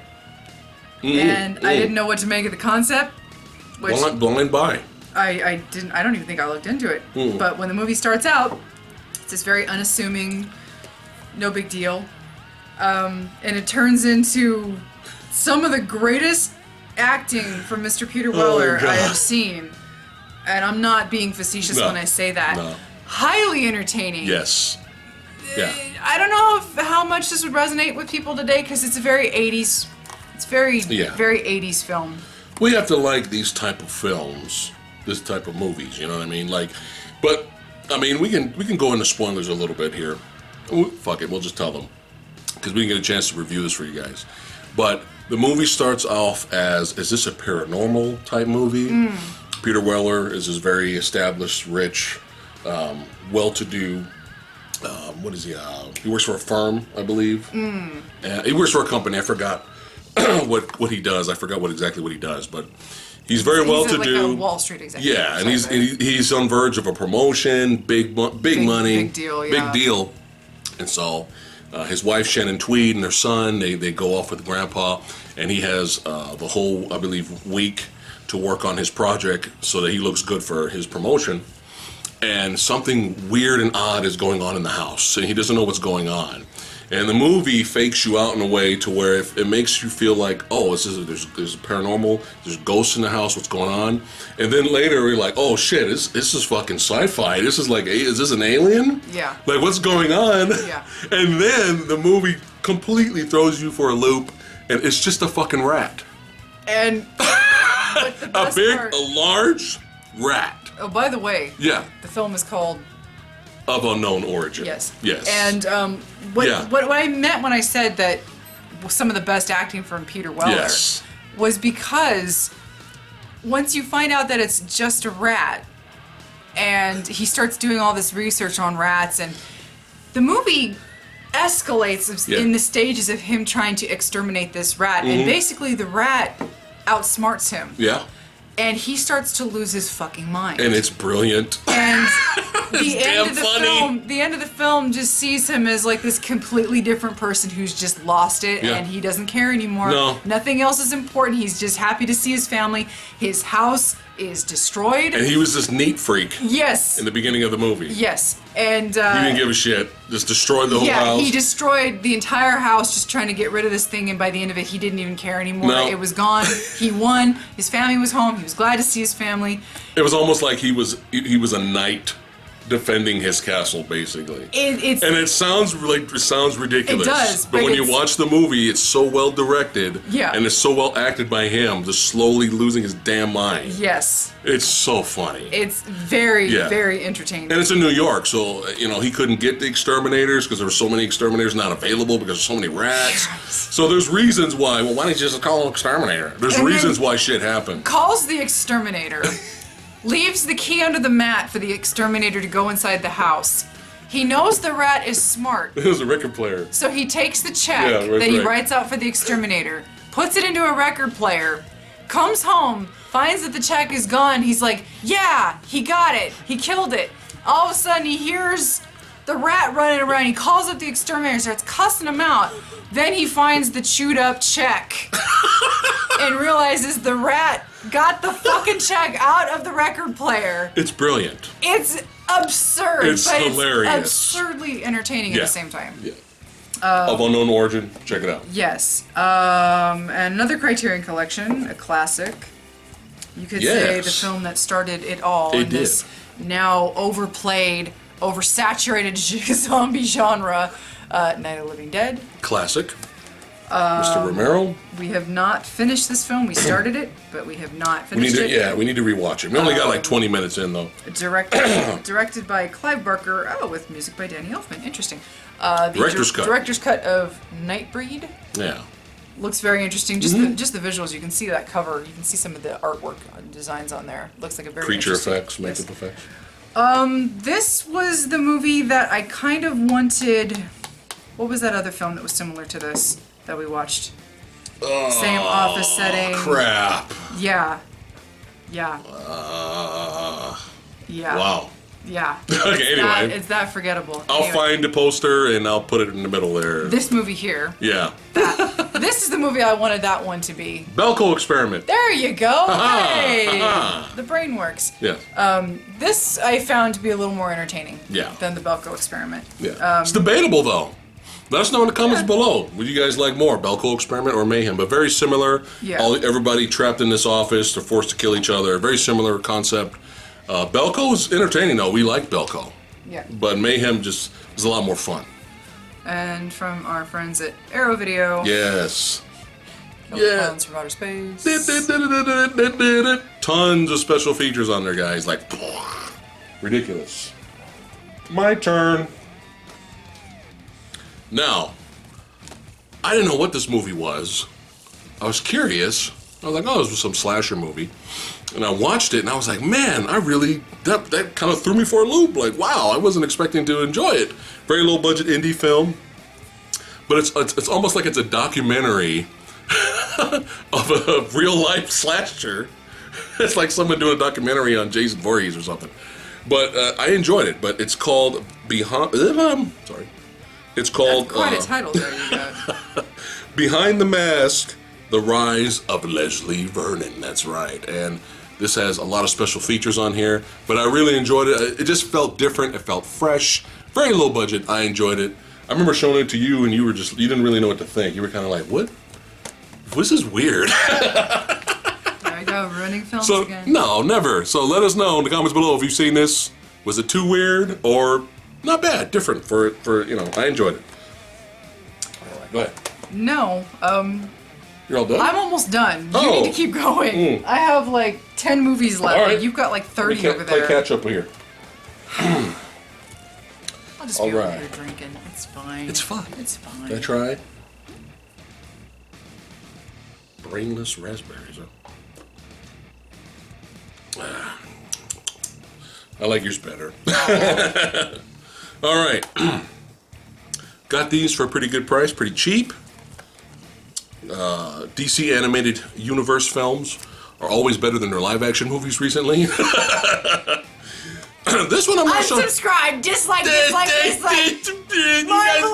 S2: and I didn't know what to make of the concept. Which
S1: Blind buy.
S2: I didn't. I don't even think I looked into it. But when the movie starts out, it's this very unassuming, no big deal, and it turns into some of the greatest acting from Mr. Peter Weller I have seen. And I'm not being facetious when I say that.
S1: No.
S2: Highly entertaining.
S1: Yes. Yeah.
S2: I don't know how much this would resonate with people today because it's a very 80s. It's very 80s film.
S1: We have to like these type of films, this type of movies. You know what I mean? But I mean, we can go into spoilers a little bit here. Fuck it, we'll just tell them because we can get a chance to review this for you guys. But the movie starts off as, is this a paranormal type movie? Peter Weller is this very established, rich, well-to-do, what is he? He works for a firm, I believe. He works for a company. I forgot what he does. I forgot exactly what he does, but he's very well-to-do.
S2: Like a Wall Street executive.
S1: Yeah, and he's on verge of a promotion, big money,
S2: big deal,
S1: big deal, and so. His wife, Shannon Tweed, and their son, they go off with Grandpa, and he has the whole, I believe, week to work on his project so that he looks good for his promotion. And something weird and odd is going on in the house, and he doesn't know what's going on. And the movie fakes you out in a way to where it makes you feel like, oh, there's paranormal, there's ghosts in the house, what's going on? And then later you're like, oh shit, this is fucking sci-fi. This is like, is this an alien?
S2: Yeah.
S1: Like, what's going on?
S2: Yeah.
S1: And then the movie completely throws you for a loop, and it's just a fucking rat.
S2: And but the best part,
S1: a large rat.
S2: Oh, by the way.
S1: Yeah.
S2: The film is called
S1: Of Unknown Origin.
S2: Yes.
S1: Yes.
S2: And what I meant when I said that some of the best acting from Peter Weller was because once you find out that it's just a rat and he starts doing all this research on rats, and the movie escalates in the stages of him trying to exterminate this rat, and basically the rat outsmarts him.
S1: Yeah.
S2: And he starts to lose his fucking mind.
S1: And it's brilliant.
S2: And the end of the film, the end of the film just sees him as like this completely different person who's just lost it and he doesn't care anymore.
S1: No.
S2: Nothing else is important. He's just happy to see his family. His house is destroyed.
S1: And he was this neat freak.
S2: Yes.
S1: In the beginning of the movie.
S2: Yes. And
S1: he didn't give a shit. Just destroyed the whole house.
S2: Yeah, he destroyed the entire house just trying to get rid of this thing, and by the end of it he didn't even care anymore.
S1: No.
S2: It was gone. He won. His family was home. He was glad to see his family.
S1: It was almost like he was a knight defending his castle, basically. And it sounds ridiculous.
S2: It does,
S1: but when you watch the movie, it's so well directed.
S2: Yeah.
S1: And it's so well acted by him, just slowly losing his damn mind.
S2: Yes.
S1: It's so funny.
S2: It's very, very entertaining.
S1: And it's in New York, so he couldn't get the exterminators because there were so many exterminators not available because there's so many rats.
S2: Yes.
S1: So there's reasons why. Well, why don't you just call an exterminator? There's reasons why shit happened.
S2: Calls the exterminator. Leaves the key under the mat for the exterminator to go inside the house. He knows the rat is smart.
S1: It was a record player.
S2: So he takes the check that he writes out for the exterminator, puts it into a record player, comes home, finds that the check is gone. He's like, yeah, he got it. He killed it. All of a sudden he hears the rat running around. He calls up the exterminator, starts cussing him out. Then he finds the chewed up check and realizes the rat got the fucking check out of the record player.
S1: It's brilliant.
S2: It's absurd.
S1: It's hilarious.
S2: It's absurdly entertaining at the same time.
S1: Yeah. Of unknown origin. Check it out.
S2: Yes. And another Criterion Collection, a classic. You could say the film that started it all in this now overplayed, oversaturated zombie genre, Night of the Living Dead.
S1: Classic. Mr. Romero.
S2: We have not finished this film. We started it, but we have not finished it.
S1: Yeah, we need to rewatch it. We only got like 20 minutes in, though.
S2: Directed by Clive Barker. Oh, with music by Danny Elfman. Interesting.
S1: Director's cut.
S2: Director's cut of Nightbreed.
S1: Yeah.
S2: Looks very interesting. Just the visuals. You can see that cover. You can see some of the artwork designs on there. Looks like a very
S1: creature
S2: interesting.
S1: effects, makeup effects.
S2: This was the movie that I kind of wanted. What was that other film that was similar to this that we watched? Same office setting.
S1: Crap.
S2: Yeah. Yeah. Yeah.
S1: Wow.
S2: Yeah.
S1: Okay, anyway.
S2: It's that forgettable.
S1: I'll find a poster and I'll put it in the middle there.
S2: This movie here.
S1: Yeah.
S2: This is the movie I wanted that one to be.
S1: Belko Experiment.
S2: There you go. Hey. The brain works.
S1: Yeah.
S2: This I found to be a little more entertaining than the Belko Experiment.
S1: Yeah. It's debatable, though. Let us know in the comments below. Would you guys like more, Belko Experiment or Mayhem? But very similar.
S2: Yeah.
S1: Everybody trapped in this office. They're forced to kill each other. Very similar concept. Belko is entertaining, though. We like Belko.
S2: Yeah.
S1: But Mayhem just is a lot more fun.
S2: And from our friends at Arrow Video.
S1: Yes.
S2: Clowns from Outer Space.
S1: Tons of special features on there, guys. Like, ridiculous. My turn. Now, I didn't know what this movie was. I was curious. I was like, oh, this was some slasher movie. And I watched it, and I was like, man, that kind of threw me for a loop. Like, wow, I wasn't expecting to enjoy it. Very low-budget indie film. But it's almost like it's a documentary of a real-life slasher. It's like someone doing a documentary on Jason Voorhees or something. But I enjoyed it. But it's called It's called...
S2: That's quite a title there you got.
S1: Behind the Mask, The Rise of Leslie Vernon. That's right. And this has a lot of special features on here. But I really enjoyed it. It just felt different. It felt fresh. Very low budget. I enjoyed it. I remember showing it to you and you didn't really know what to think. You were kind of like, what? This is weird.
S2: There we go, ruining films again.
S1: No, never. So let us know in the comments below if you've seen this. Was it too weird or not bad? Different for I enjoyed it. All right, go ahead.
S2: No,
S1: You're all done?
S2: I'm almost done. You need to keep going. I have like 10 movies left.
S1: All right.
S2: Like, you've got like 30 over
S1: Play
S2: there.
S1: catch up here.
S2: I'll just be over here drinking. It's fine.
S1: It's fun.
S2: It's fine.
S1: Did I try? Brainless raspberries, huh? I like yours better. All right. Got these for a pretty good price, pretty cheap. DC Animated Universe films are always better than their live-action movies recently. This one I'm not sure.
S2: Unsubscribe, dislike. Marvel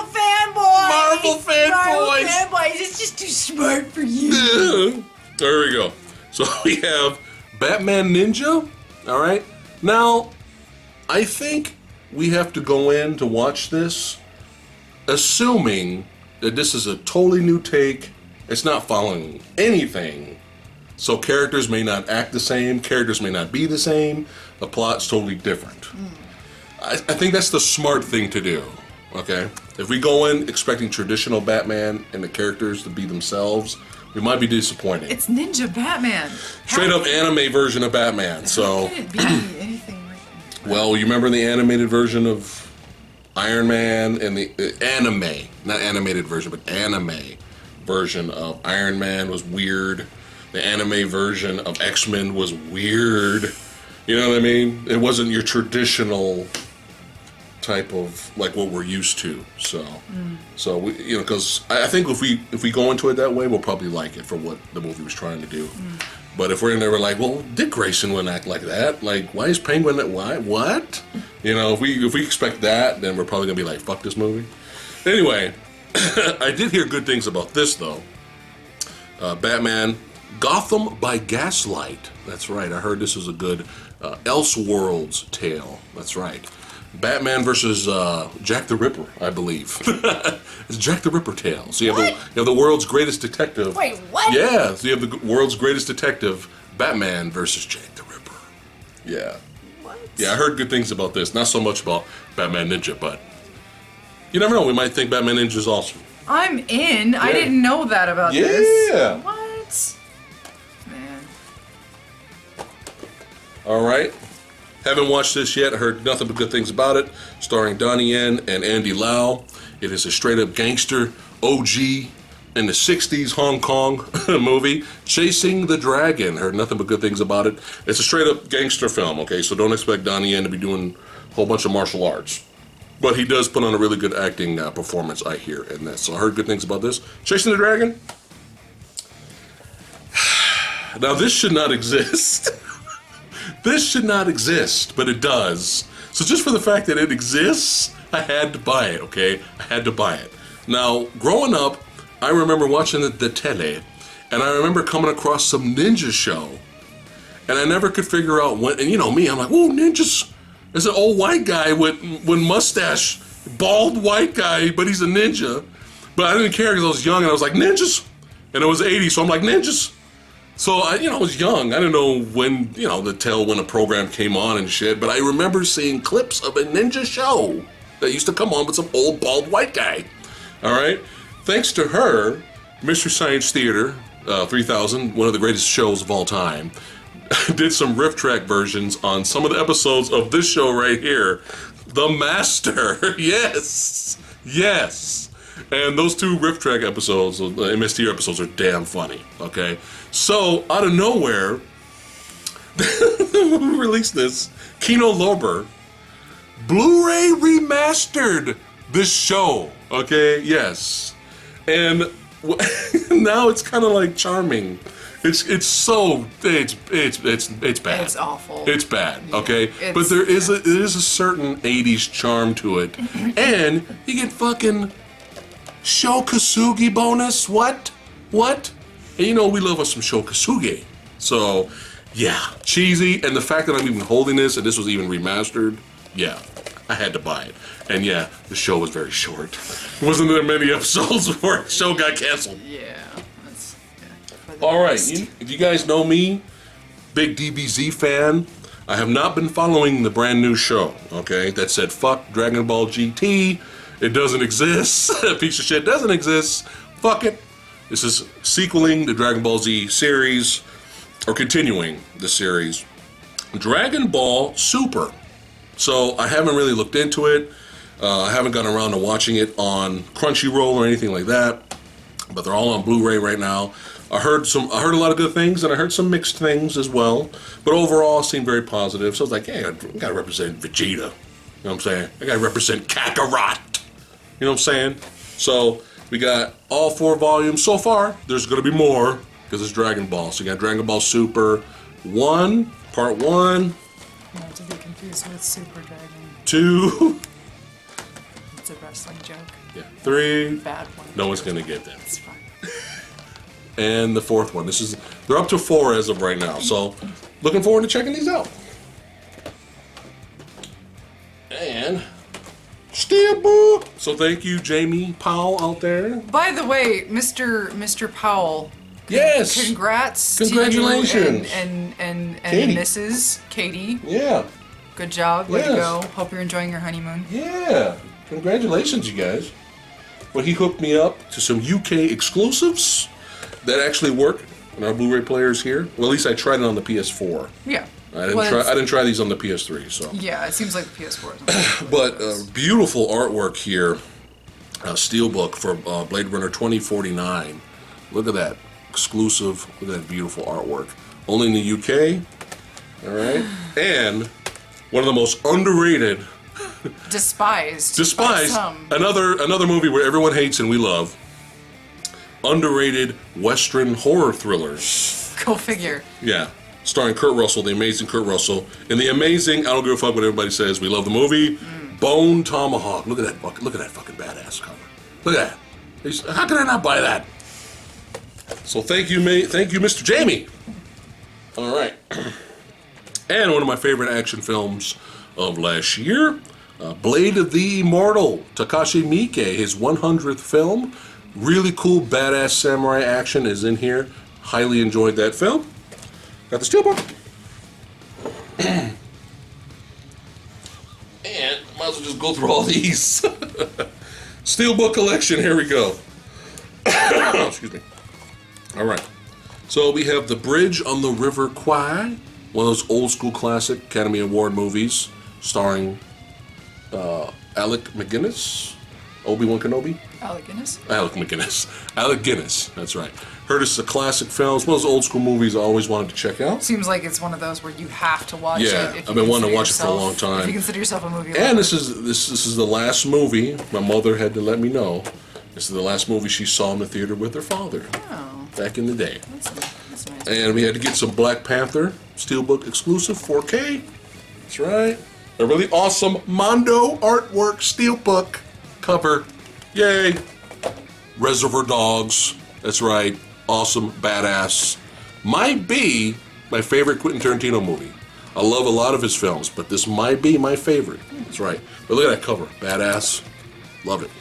S2: fanboys.
S1: Marvel fanboys.
S2: It's just too smart for you.
S1: There we go. So we have Batman Ninja. All right. Now, I think we have to go in to watch this, assuming that this is a totally new take. It's not following anything. So characters may not act the same. Characters may not be the same. The plot's totally different. I think that's the smart thing to do. Okay? If we go in expecting traditional Batman and the characters to be themselves, we might be disappointed.
S2: It's Ninja Batman.
S1: Straight up anime version of Batman. So,
S2: how can it be anything like that?
S1: Well, you remember the animated version of Iron Man and the anime, not animated version, but anime version of Iron Man was weird. The anime version of X-Men was weird. You know what I mean? It wasn't your traditional type of like what we're used to. So we, you know, because I think if we go into it that way, we'll probably like it for what the movie was trying to do. But if we're in there, we're like, well, Dick Grayson wouldn't act like that. Like, why is Penguin that? Why? What? You know, if we expect that, then we're probably gonna be like, fuck this movie. Anyway, I did hear good things about this though. Batman, Gotham by Gaslight. That's right. I heard this was a good Elseworlds tale. That's right. Batman versus Jack the Ripper, I believe. It's Jack the Ripper tale. So you have the world's greatest detective.
S2: Wait, what?
S1: Yeah. So you have the world's greatest detective, Batman versus Jack the Ripper. Yeah.
S2: What?
S1: Yeah, I heard good things about this. Not so much about Batman Ninja, but you never know. We might think Batman Ninja is awesome.
S2: I'm in. I didn't know that about
S1: Yeah.
S2: this. What? Man.
S1: All right. Haven't watched this yet. I heard nothing but good things about it. Starring Donnie Yen and Andy Lau. It is a straight-up gangster OG in the 60s Hong Kong movie, Chasing the Dragon. Heard nothing but good things about it. It's a straight-up gangster film, okay? So don't expect Donnie Yen to be doing a whole bunch of martial arts. But he does put on a really good acting performance, I hear, in this. So I heard good things about this. Chasing the Dragon? Now, this should not exist. This should not exist, but it does. So just for the fact that it exists, I had to buy it, okay? I had to buy it. Now, growing up, I remember watching the tele, and I remember coming across some ninja show, and I never could figure out when, and you know me, I'm like, whoa, ninjas. There's an old white guy with mustache, bald white guy, but he's a ninja. But I didn't care because I was young, and I was like, ninjas. And it was 80s, so I'm like, ninjas. So I was young. I didn't know when, when a program came on and shit. But I remember seeing clips of a ninja show that used to come on with some old bald white guy. All right. Thanks to her, Mystery Science Theater 3000, one of the greatest shows of all time, did some riff track versions on some of the episodes of this show right here, The Master. Yes. And those two riff track episodes, the MST episodes, are damn funny. Okay. So, out of nowhere, we released this. Kino Lorber Blu-ray remastered this show. Okay, yes. And now it's kind of like charming. It's bad.
S2: It's awful.
S1: It's bad, okay? But there is a certain 80s charm to it. And you get fucking Sho Kosugi bonus. What? And we love us some Sho Kosugi. So, yeah, cheesy. And the fact that I'm even holding this and this was even remastered, yeah, I had to buy it. And yeah, the show was very short. Wasn't there many episodes before the show got canceled?
S2: Yeah.
S1: All right, if you guys know me, big DBZ fan, I have not been following the brand new show, okay, that said fuck Dragon Ball GT, it doesn't exist, a piece of shit doesn't exist, fuck it. This is sequeling the Dragon Ball Z series, or continuing the series, Dragon Ball Super. So I haven't really looked into it, I haven't gotten around to watching it on Crunchyroll or anything like that, but they're all on Blu-ray right now. I heard a lot of good things, and I heard some mixed things as well. But overall, it seemed very positive. So I was like, hey, I gotta represent Vegeta. You know what I'm saying? I gotta represent Kakarot. You know what I'm saying? So we got all 4 volumes so far. There's gonna be more because it's Dragon Ball. So you got Dragon Ball Super 1, Part 1.
S2: Not to be confused Goose with Super Dragon.
S1: 2.
S2: It's a wrestling joke.
S1: Yeah. 3.
S2: Bad one.
S1: No one's gonna get that.
S2: It's fine.
S1: And the 4th one. They're up to 4 as of right now. So, looking forward to checking these out. And Steelbook. So thank you, Jamie Powell out there.
S2: By the way, Mr. Powell.
S1: Yes.
S2: Congrats.
S1: Congratulations.
S2: To you and
S1: Katie.
S2: Mrs. Katie.
S1: Yeah.
S2: Good job. Way to
S1: Yes.
S2: go. Hope you're enjoying your honeymoon.
S1: Yeah. Congratulations, you guys. Well, he hooked me up to some UK exclusives that actually work in our Blu-ray players here. Well, at least I tried it on the PS4.
S2: Yeah.
S1: I didn't try these on the PS3. So.
S2: Yeah, it seems like the PS4.
S1: But beautiful artwork here. Steelbook for Blade Runner 2049. Look at that. Exclusive. Look at that beautiful artwork. Only in the UK. All right. And one of the most underrated.
S2: Despised.
S1: Despised.
S2: By some.
S1: Another movie where everyone hates and we love. Underrated Western horror thrillers.
S2: Go figure.
S1: Yeah. Starring Kurt Russell, the amazing Kurt Russell. And the amazing, I don't give a fuck what everybody says, we love the movie, Bone Tomahawk. Look at that fucking badass cover. Look at that. How can I not buy that? So thank you, Mr. Jamie. All right. And one of my favorite action films of last year, Blade of the Immortal, Takashi Miike, his 100th film. Really cool, badass samurai action is in here. Highly enjoyed that film. Got the Steelbook. And might as well just go through all these. Steelbook collection, here we go. Excuse me. All right. So we have The Bridge on the River Kwai, one of those old school classic Academy Award movies starring Alec McGuinness, Obi-Wan Kenobi.
S2: Alec Guinness.
S1: Alec McGuinness. Alec Guinness, that's right. Heard it's a classic film. It's one of those old school movies I always wanted to check out.
S2: Seems like it's one of those where you have to watch it.
S1: Yeah,
S2: If
S1: I've
S2: you
S1: been wanting to
S2: consider
S1: watch it for a long
S2: yourself- If
S1: time.
S2: you consider yourself a movie
S1: And
S2: lover.
S1: this is the last movie my mother had to let me know. This is the last movie she saw in the theater with her father
S2: Oh,
S1: back in the day.
S2: that's nice.
S1: And we had to get some Black Panther Steelbook exclusive 4K. That's right. A really awesome Mondo artwork Steelbook cover. Yay. Reservoir Dogs. That's right. Awesome, badass. Might be my favorite Quentin Tarantino movie. I love a lot of his films, but this might be my favorite. That's right. But look at that cover. Badass. Love it.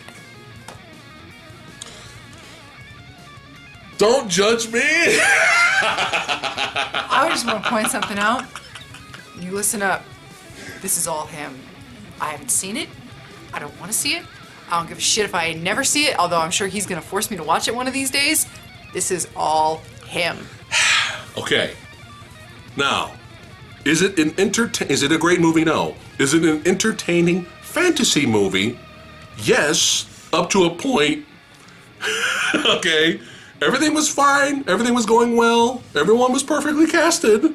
S1: Don't judge me.
S2: I just want to point something out. You listen up. This is all him. I haven't seen it. I don't want to see it. I don't give a shit if I never see it, although I'm sure he's going to force me to watch it one of these days. This is all him.
S1: Okay. Now, is it a great movie? No. Is it an entertaining fantasy movie? Yes, up to a point. Okay. Everything was fine. Everything was going well. Everyone was perfectly casted.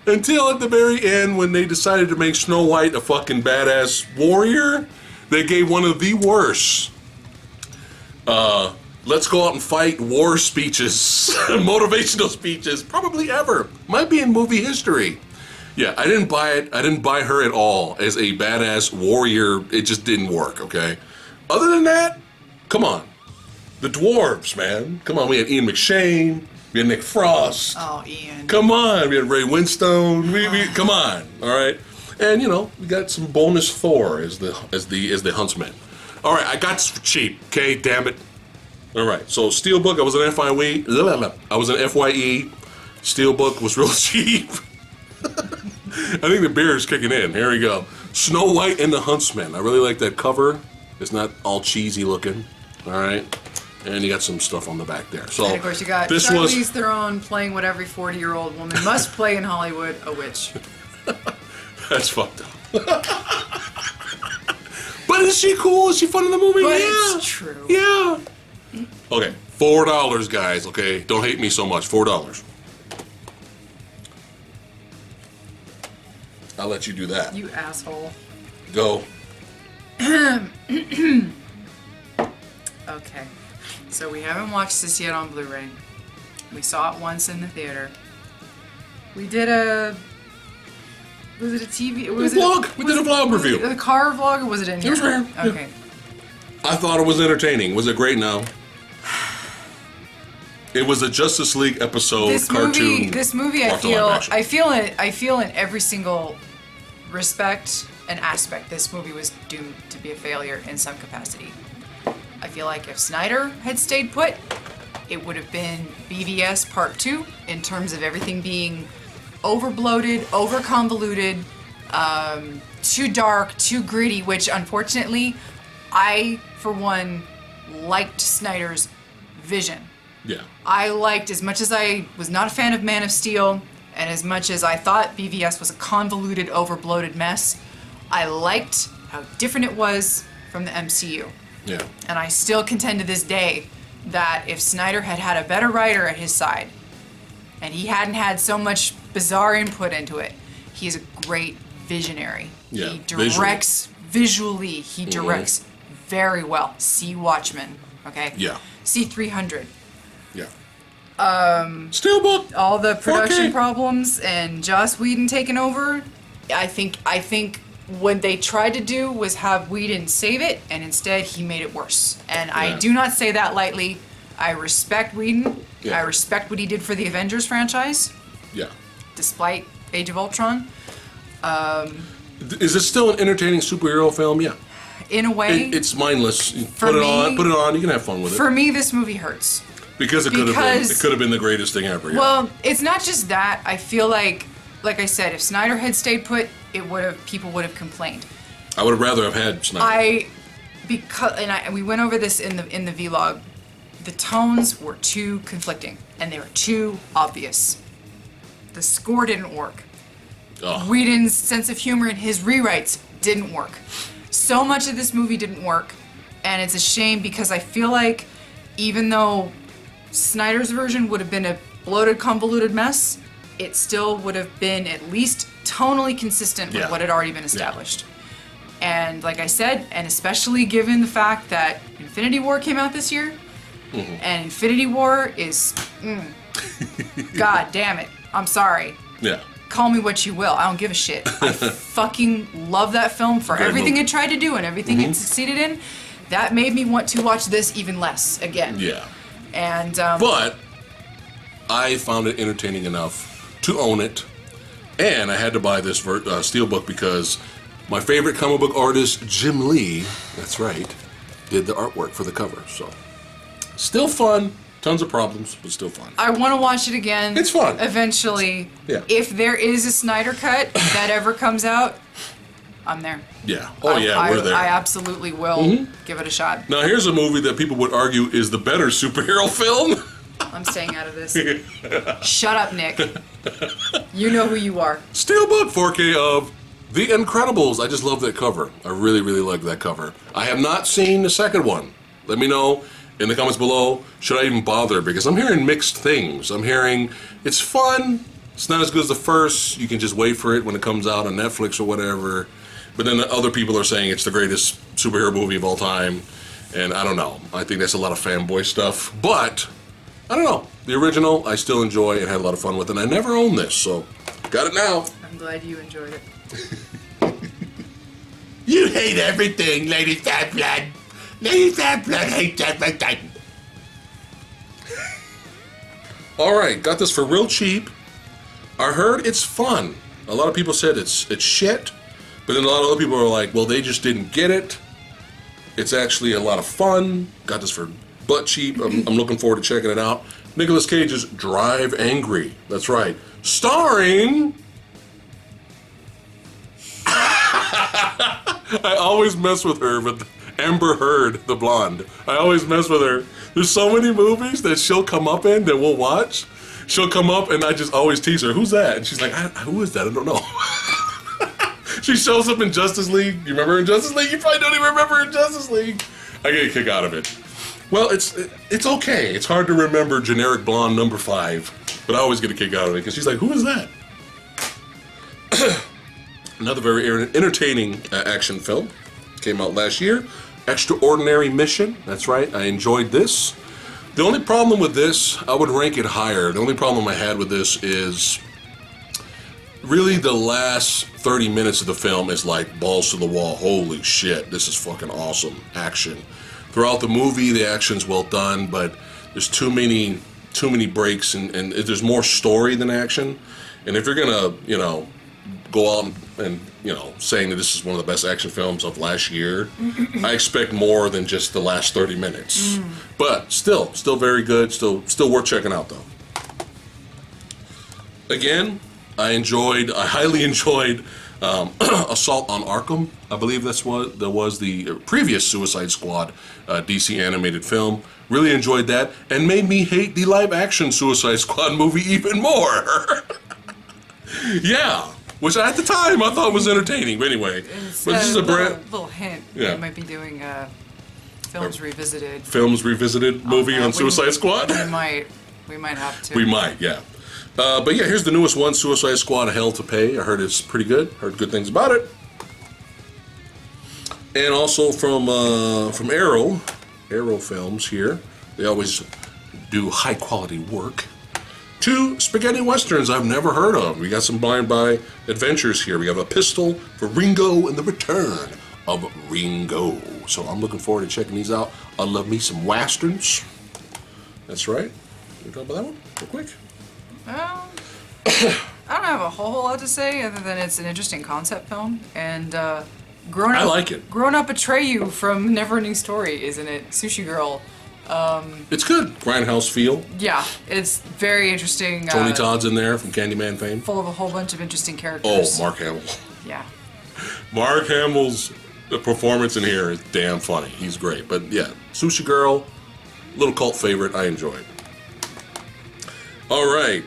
S1: Until at the very end when they decided to make Snow White a fucking badass warrior. They gave one of the worst let's go out and fight war speeches, motivational speeches, probably ever. Might be in movie history. Yeah, I didn't buy it. I didn't buy her at all as a badass warrior. It just didn't work, okay? Other than that, come on. The dwarves, man. Come on, we had Ian McShane. We had Nick Frost.
S2: Oh, Ian.
S1: Come on, we had Ray Winstone. We come on, all right? And, you know, we got some bonus Thor as the huntsman. All right, I got this for cheap, okay? Damn it. All right, so Steelbook, I was an FYE. I was an FYE. Steelbook was real cheap. I think the beer is kicking in. Here we go. Snow White and the Huntsman. I really like that cover. It's not all cheesy looking. All right. And you got some stuff on the back there. So
S2: And of course, you got Charlize Theron playing what every 40-year-old woman must play in Hollywood, a witch.
S1: That's fucked up. But is she cool? Is she fun in the movie?
S2: But
S1: yeah.
S2: it's true.
S1: Yeah. Okay, $4, guys. Okay, don't hate me so much. $4. I'll let you do that.
S2: You asshole.
S1: Go.
S2: Okay. So we haven't watched this yet on Blu-ray. We saw it once in the theater. We did a Was it a TV?
S1: A vlog. We did a vlog review.
S2: The car vlog, or was it in here?
S1: It was rare.
S2: Okay.
S1: I thought it was entertaining. Was it great? No. It was a Justice League episode cartoon.
S2: This movie, I feel in every single respect and aspect, this movie was doomed to be a failure in some capacity. I feel like if Snyder had stayed put, it would have been BVS Part 2 in terms of everything being over-bloated, over-convoluted, too dark, too gritty, which unfortunately, I, for one, liked Snyder's vision.
S1: Yeah.
S2: I liked, as much as I was not a fan of Man of Steel, and as much as I thought BVS was a convoluted, over-bloated mess, I liked how different it was from the MCU.
S1: Yeah.
S2: And I still contend to this day that if Snyder had had a better writer at his side, and he hadn't had so much bizarre input into it, he's a great visionary.
S1: Yeah,
S2: he directs visually, he directs very well. See Watchmen, okay?
S1: Yeah.
S2: See 300.
S1: Yeah. Steelbook.
S2: All the production
S1: 4K.
S2: problems and Joss Whedon taking over. I think what they tried to do was have Whedon save it, and instead he made it worse. And I do not say that lightly. I respect Whedon.
S1: Yeah.
S2: I respect what he did for the Avengers franchise,
S1: Yeah.
S2: despite Age of Ultron.
S1: Is it still an entertaining superhero film? Yeah.
S2: In a way,
S1: It's mindless. You
S2: For
S1: put it
S2: me-
S1: on. You can have fun with it.
S2: for me, this movie hurts.
S1: Because it could have been the greatest thing ever. Yeah.
S2: Well, it's not just that. I feel like I said, if Snyder had stayed put, people would have complained.
S1: I would have rather have had Snyder.
S2: We went over this in the vlog. The tones were too conflicting, and they were too obvious. The score didn't work.
S1: Ugh.
S2: Whedon's sense of humor and his rewrites didn't work. So much of this movie didn't work, and it's a shame because I feel like even though Snyder's version would have been a bloated, convoluted mess, it still would have been at least tonally consistent with what had already been established. And like I said, and especially given the fact that Infinity War came out this year, and Infinity War is, God damn it, I'm sorry.
S1: Yeah.
S2: Call me what you will, I don't give a shit. I fucking love that film for everything it tried to do and everything it succeeded in. That made me want to watch this even less again.
S1: Yeah.
S2: And
S1: But I found it entertaining enough to own it, and I had to buy this steelbook because my favorite comic book artist, Jim Lee, that's right, did the artwork for the cover. So, still fun. Tons of problems, but still fun.
S2: I want to watch it again.
S1: It's fun.
S2: Eventually.
S1: Yeah.
S2: If there is a Snyder cut that ever comes out, I'm there.
S1: Yeah. Oh, yeah, we're there.
S2: I absolutely will give it a shot.
S1: Now, here's a movie that people would argue is the better superhero film.
S2: I'm staying out of this. Shut up, Nick. You know who you are.
S1: Steelbook 4K of The Incredibles. I just love that cover. I really, really like that cover. I have not seen the second one. Let me know in the comments below, should I even bother? Because I'm hearing mixed things. I'm hearing it's fun. It's not as good as the first. You can just wait for it when it comes out on Netflix or whatever. But then the other people are saying it's the greatest superhero movie of all time. And I don't know. I think that's a lot of fanboy stuff. But I don't know. The original, I still enjoy and had a lot of fun with. And I never owned this, so got it now.
S2: I'm glad you enjoyed it.
S1: You hate everything, Lady Fat Blood. Lady Fat Blood hates everything. Alright, got this for real cheap. I heard it's fun. A lot of people said it's shit, but then a lot of other people are like, well, they just didn't get it. It's actually a lot of fun. Got this for butt cheap. I'm looking forward to checking it out. Nicolas Cage's Drive Angry. That's right. Starring... I always mess with her, but Amber Heard, the blonde. I always mess with her. There's so many movies that she'll come up in that we'll watch. She'll come up and I just always tease her, who's that? And she's like, who is that? I don't know. She shows up in Justice League. You remember her in Justice League? You probably don't even remember her in Justice League. I get a kick out of it. Well, it's okay. It's hard to remember generic blonde number 5, but I always get a kick out of it because she's like, who is that? Another very entertaining action film. Came out last year. Extraordinary Mission. That's right. I enjoyed this. The only problem with this, I would rank it higher. The only problem I had with this is really the last 30 minutes of the film is like balls to the wall. Holy shit, this is fucking awesome action. Throughout the movie, the action's well done, but there's too many breaks, and there's more story than action. And if you're gonna, go out and saying that this is one of the best action films of last year, I expect more than just the last 30 minutes. But still very good. Still worth checking out though. Again, I highly enjoyed Assault on Arkham. I believe that was the previous Suicide Squad DC animated film. Really enjoyed that, and made me hate the live-action Suicide Squad movie even more. Yeah, which at the time I thought was entertaining. But anyway, but this is a
S2: little hint.
S1: Yeah.
S2: We might be doing Films Revisited.
S1: Films Revisited movie on Suicide Squad.
S2: We might have to.
S1: We might, yeah. But yeah, here's the newest one, Suicide Squad: Hell to Pay. I heard it's pretty good. Heard good things about it. And also from Arrow Films here. They always do high quality work. 2 spaghetti westerns I've never heard of. We got some blind buy adventures here. We have A Pistol for Ringo and the Return of Ringo. So I'm looking forward to checking these out. I love me some westerns. That's right. You talk about that one real quick?
S2: I don't have a whole lot to say other than it's an interesting concept film, and
S1: I like it.
S2: Grown Up Atreyu from Neverending Story, isn't it? Sushi Girl.
S1: It's good. Grindhouse feel.
S2: Yeah, it's very interesting.
S1: Tony Todd's in there from Candyman fame.
S2: Full of a whole bunch of interesting characters.
S1: Oh, Mark Hamill.
S2: Yeah.
S1: Mark Hamill's performance in here is damn funny. He's great. But yeah, Sushi Girl, little cult favorite. I enjoyed. All right.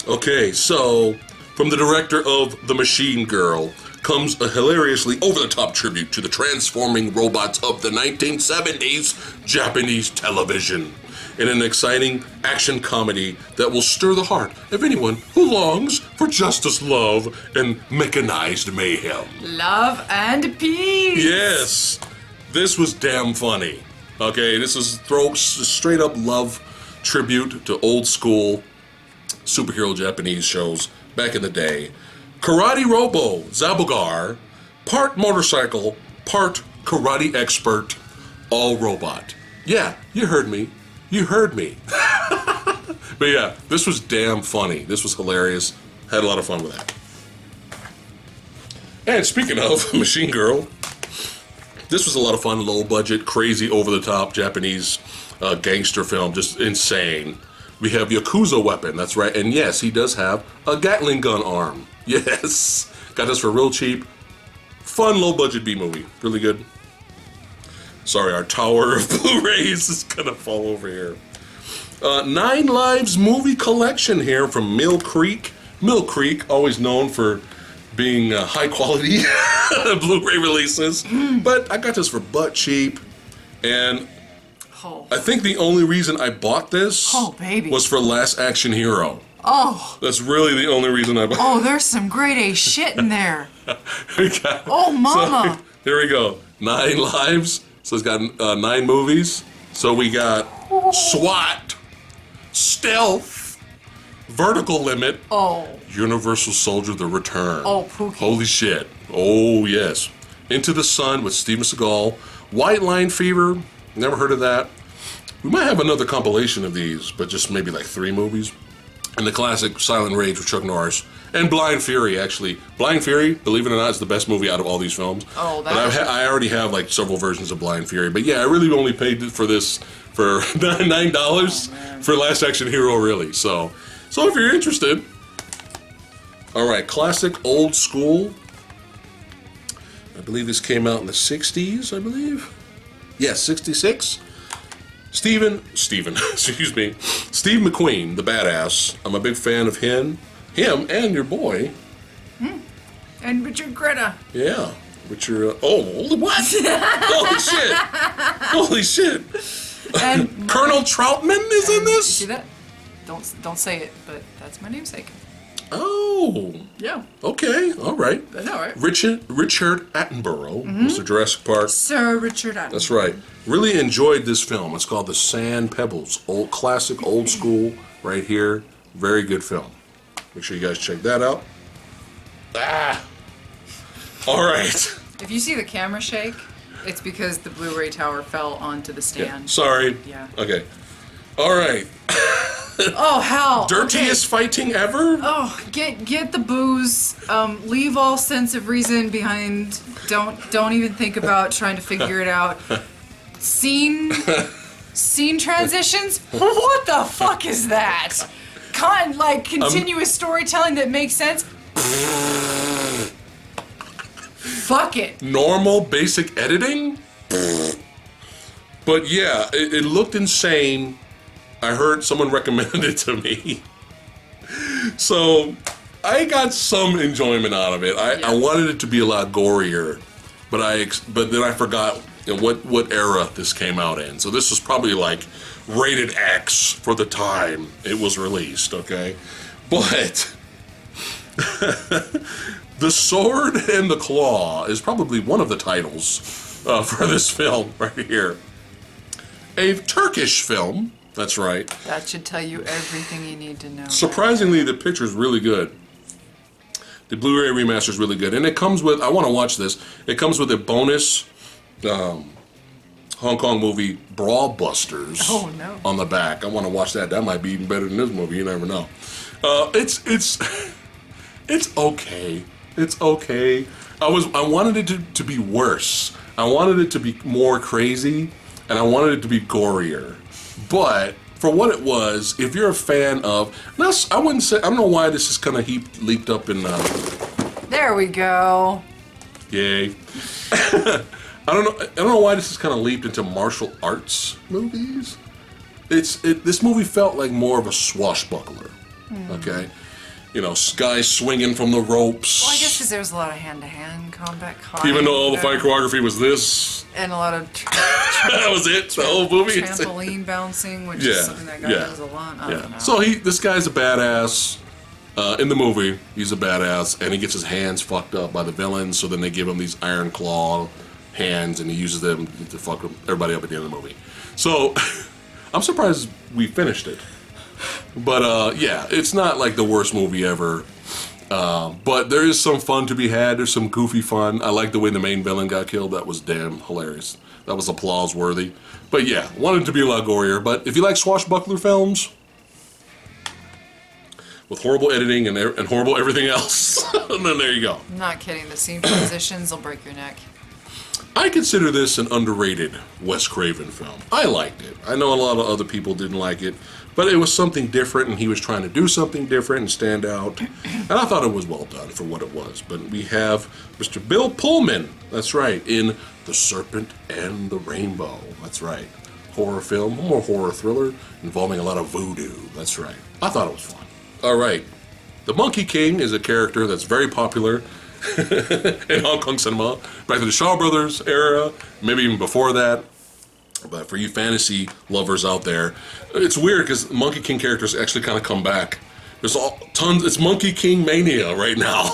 S1: Okay, so from the director of The Machine Girl comes a hilariously over-the-top tribute to the transforming robots of the 1970s Japanese television in an exciting action comedy that will stir the heart of anyone who longs for justice, love, and mechanized mayhem.
S2: Love and peace!
S1: Yes! This was damn funny. Okay, this is straight up love tribute to old school superhero Japanese shows back in the day. Karate Robo Zabugar, part motorcycle, part karate expert, all robot. Yeah, you heard me. You heard me. But yeah, this was damn funny. This was hilarious. Had a lot of fun with that. And speaking of Machine Girl, this was a lot of fun, low budget, crazy, over the top Japanese gangster film, just insane. We have Yakuza weapon, that's right, and yes, he does have a Gatling gun arm. Yes, got this for real cheap. Fun, low budget B movie, really good. Sorry, our tower of Blu-Rays is gonna fall over here. 9 Lives movie collection here from Mill Creek. Mill Creek, always known for being high quality Blu-ray releases, but I got this for butt cheap, and I think the only reason I bought this was for Last Action Hero.
S2: Oh.
S1: That's really the only reason I bought it.
S2: Oh, there's some grade A shit in there. Oh, mama.
S1: So, here we go. 9 Lives. So it's got 9 movies. So we got SWAT, Stealth, Vertical Limit, Universal Soldier: The Return.
S2: Oh, Pookie.
S1: Holy shit. Oh, yes. Into the Sun with Steven Seagal. White Line Fever. Never heard of that. We might have another compilation of these, but just maybe like 3 movies. And the classic Silent Rage with Chuck Norris. And Blind Fury, actually. Blind Fury, believe it or not, is the best movie out of all these films.
S2: Oh,
S1: but I already have like several versions of Blind Fury. But yeah, I really only paid for this for $9 for Last Action Hero, really. So if you're interested. All right, classic old school. I believe this came out in the 60s, I believe. Yes, 66. Steve McQueen, the badass. I'm a big fan of him and your boy.
S2: And Richard Greta.
S1: Yeah. Richard, what? Holy shit. And Colonel Troutman is in this?
S2: See that? Don't say it, but that's my namesake.
S1: Oh.
S2: Yeah.
S1: Okay, all right.
S2: I know, right?
S1: Richard Attenborough, Mr. Jurassic Park.
S2: Sir Richard Attenborough.
S1: That's right. Really enjoyed this film. It's called The Sand Pebbles. Classic, old school, right here. Very good film. Make sure you guys check that out. All right.
S2: If you see the camera shake, it's because the Blu-ray tower fell onto the stand.
S1: Yeah, sorry.
S2: Yeah.
S1: Okay. All right.
S2: Oh, hell.
S1: Dirtiest fighting ever?
S2: Oh, get the booze. Leave all sense of reason behind. Don't even think about trying to figure it out. Scene transitions? What the fuck is that? Continuous storytelling that makes sense? Fuck it.
S1: Normal, basic editing? But yeah, it looked insane. I heard someone recommended it to me. So I got some enjoyment out of it. I wanted it to be a lot gorier, but then I forgot what era this came out in. So this was probably like rated X for the time it was released, okay? But The Sword and the Claw is probably one of the titles for this film right here. A Turkish film, that's right.
S2: That should tell you everything you need to know.
S1: Surprisingly, the picture's really good. The Blu-ray remaster is really good. And it comes with, I want to watch this, it comes with a bonus Hong Kong movie, Brawl Busters, on the back. I want to watch that. That might be even better than this movie. You never know. It's okay. It's okay. I wanted it to be worse. I wanted it to be more crazy, and I wanted it to be gorier. But for what it was, if you're a fan of, I wouldn't say, I don't know why this is kind of leaped up in.
S2: There we go.
S1: Yay. I don't know why this is kind of leaped into martial arts movies. This movie felt like more of a swashbuckler. Okay. You know, guys swinging from the ropes.
S2: Well, I guess because there was a lot of hand-to-hand combat.
S1: Even though all the fight choreography was this.
S2: And a lot of...
S1: that was it, the whole movie.
S2: Trampoline bouncing, which is something that guy does a lot. I don't know.
S1: So this guy's a badass. In the movie, he's a badass, and he gets his hands fucked up by the villains, so then they give him these iron claw hands, and he uses them to fuck everybody up at the end of the movie. So, I'm surprised we finished it. But, yeah, it's not like the worst movie ever. But there is some fun to be had. There's some goofy fun. I like the way the main villain got killed. That was damn hilarious. That was applause worthy. But yeah, wanted it to be a lot gorier. But if you like swashbuckler films with horrible editing and horrible everything else, then there you go.
S2: I'm not kidding. The scene transitions will break your neck.
S1: I consider this an underrated Wes Craven film. I liked it. I know a lot of other people didn't like it, but it was something different, and he was trying to do something different and stand out. And I thought it was well done for what it was. But we have Mr. Bill Pullman, that's right, in The Serpent and the Rainbow. That's right. Horror film, more horror thriller, involving a lot of voodoo. That's right. I thought it was fun. All right. The Monkey King is a character that's very popular in Hong Kong cinema, back to the Shaw Brothers era, maybe even before that. But for you fantasy lovers out there, it's weird because Monkey King characters actually kind of come back. There's tons. It's Monkey King mania right now,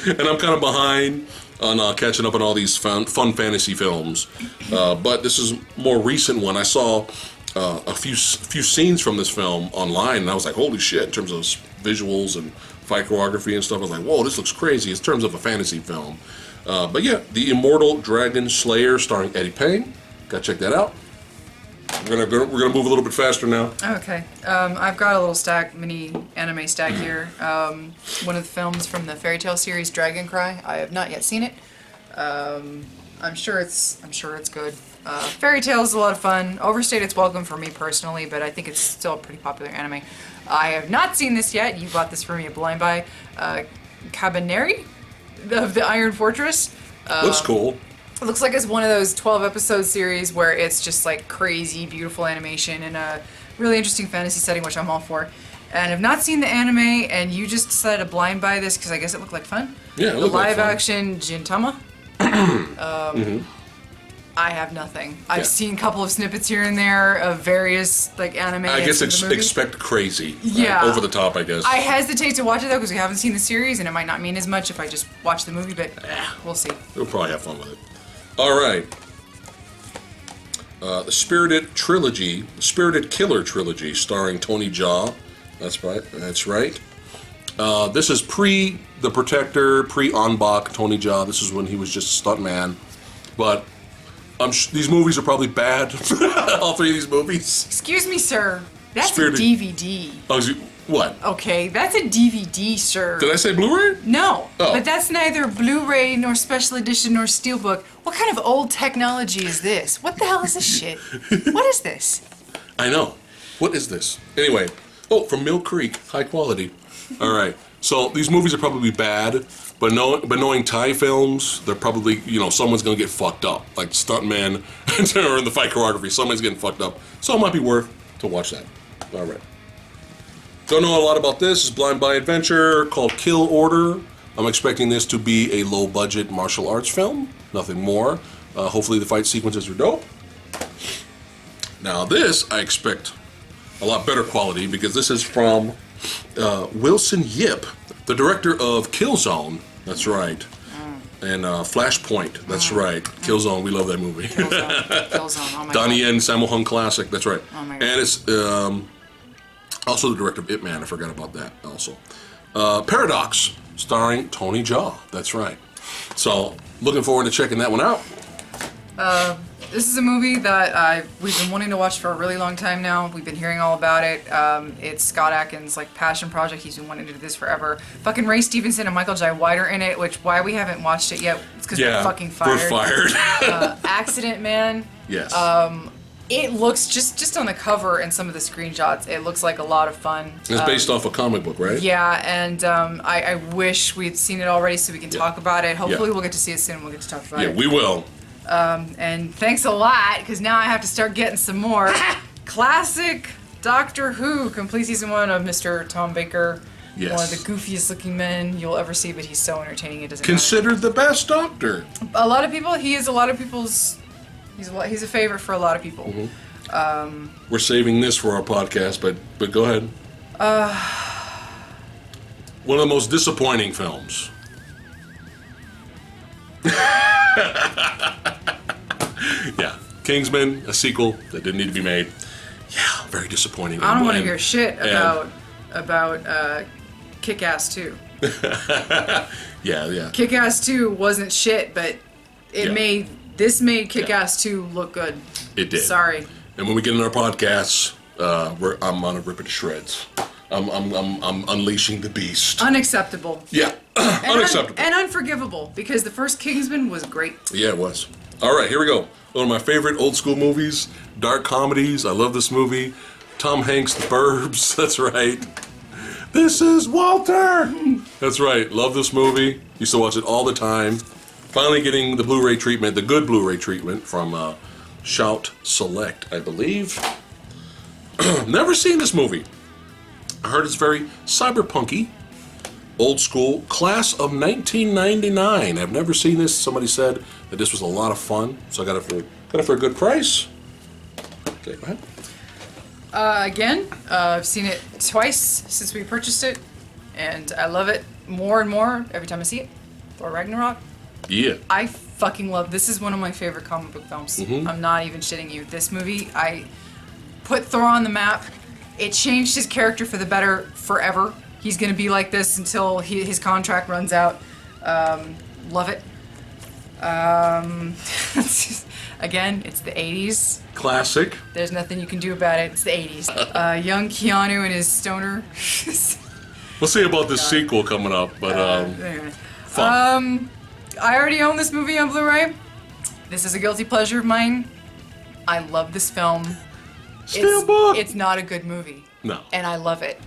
S1: and I'm kind of behind on catching up on all these fun fantasy films. But this is a more recent one. I saw a few scenes from this film online, and I was like, holy shit! In terms of visuals and fight choreography and stuff, I was like, whoa, this looks crazy in terms of a fantasy film. But yeah, The Immortal Dragon Slayer, starring Eddie Payne. Gotta check that out. We're gonna move a little bit faster now.
S2: Okay, I've got a little mini anime stack here. One of the films from the fairy tale series Dragon Cry. I have not yet seen it. I'm sure it's good. Fairy tale is a lot of fun. Overstayed its welcome for me personally, but I think it's still a pretty popular anime. I have not seen this yet. You bought this for me at Blind Buy. Cabaneri of the Iron Fortress.
S1: Looks cool.
S2: It looks like it's one of those 12-episode series where it's just like crazy, beautiful animation in a really interesting fantasy setting, which I'm all for. And I've not seen the anime, and you just decided to blind buy this because I guess it looked like fun.
S1: Yeah, it looked like fun.
S2: The live-action Gintama. I have nothing. I've seen a couple of snippets here and there of various like anime.
S1: I guess expect crazy.
S2: Yeah.
S1: Over the top, I guess.
S2: I hesitate to watch it though because we haven't seen the series, and it might not mean as much if I just watch the movie. But we'll see.
S1: We'll probably have fun with it. All right. The Spirited Killer trilogy, starring Tony Jaa. That's right. This is pre The Protector, pre Anbach, Tony Jaa. This is when he was just a stuntman. But these movies are probably bad. All three of these movies.
S2: Excuse me, sir. That's
S1: Spirited.
S2: a DVD.
S1: Oh, what?
S2: Okay, that's a DVD, sir.
S1: Did I say Blu-ray?
S2: No,
S1: Oh.
S2: but that's neither Blu-ray nor special edition nor steelbook. What kind of old technology is this? What the hell is this shit? What is this?
S1: I know. What is this? Anyway. Oh, from Mill Creek. High quality. All right. So these movies are probably bad, but knowing Thai films, they're probably, someone's going to get fucked up. Like stuntman or in the fight choreography, somebody's getting fucked up. So it might be worth to watch that. All right. Don't know a lot about this. It's Blind by Adventure called Kill Order. I'm expecting this to be a low-budget martial arts film. Nothing more. Hopefully the fight sequences are dope. Now this, I expect a lot better quality because this is from Wilson Yip, the director of Killzone. That's right. And Flashpoint. That's right. Killzone. We love that movie.
S2: Killzone. Oh my
S1: Donnie
S2: God.
S1: Yen, Sammo Hung classic. That's right.
S2: Oh my God.
S1: And it's also the director of Ip Man. I forgot about that also. Paradox, starring Tony Jaa. That's right. So looking forward to checking that one out.
S2: This is a movie that we've been wanting to watch for a really long time now. We've been hearing all about it. It's Scott Adkins' passion project. He's been wanting to do this forever. Fucking Ray Stevenson and Michael Jai White are in it, which why we haven't watched it yet. It's because we're fucking fired.
S1: We're fired.
S2: Accident Man.
S1: Yes.
S2: It looks just on the cover and some of the screenshots. It looks like a lot of fun.
S1: It's based off a comic book, right?
S2: Yeah, and I wish we'd seen it already so we can talk about it. Hopefully we'll get to see it soon. We'll get to talk about it.
S1: Yeah, we will.
S2: And thanks a lot, because now I have to start getting some more classic Doctor Who, complete season 1 of Mr. Tom Baker.
S1: Yes.
S2: One of the goofiest looking men you'll ever see, but he's so entertaining it doesn't
S1: Considered the best Doctor.
S2: matter. A lot of people, he is a lot of people's, he's a favorite for a lot of people.
S1: Mm-hmm. We're saving this for our podcast, but go ahead. One of the most disappointing films. Yeah, Kingsman, a sequel that didn't need to be made. Yeah, very disappointing.
S2: I don't want to hear shit about Kick-Ass 2.
S1: Yeah.
S2: Kick-Ass 2 wasn't shit, but it made Kick-Ass 2 look good.
S1: It did.
S2: Sorry.
S1: And when we get in our podcasts, I'm gonna rip it to shreds. I'm unleashing the beast.
S2: Unacceptable.
S1: Yeah, unacceptable.
S2: And unforgivable, because the first Kingsman was great.
S1: Yeah, it was. All right, here we go. One of my favorite old school movies, dark comedies. I love this movie. Tom Hanks, The Burbs. That's right. This is Walter. That's right. Love this movie. Used to watch it all the time. Finally getting the Blu-ray treatment, the good Blu-ray treatment from Shout Select, I believe. Never seen this movie. I heard it's very cyberpunky, old school, class of 1999. I've never seen this. Somebody said that this was a lot of fun, so I got it for a good price. Okay, go ahead.
S2: Again, I've seen it twice since we purchased it, and I love it more and more every time I see it. Thor Ragnarok.
S1: Yeah.
S2: I fucking love this. Is one of my favorite comic book films. I'm not even shitting you. This movie, I put Thor on the map. It changed his character for the better forever. He's gonna be like this until his contract runs out. Love it. Again, it's the 80s.
S1: Classic.
S2: There's nothing you can do about it. It's the 80s. Young Keanu and his stoner.
S1: We'll see about this sequel coming up, but
S2: Anyway.
S1: fun.
S2: I already own this movie on Blu-ray. This is a guilty pleasure of mine. I love this film.
S1: Steelbook.
S2: It's not a good movie.
S1: No.
S2: And I love it.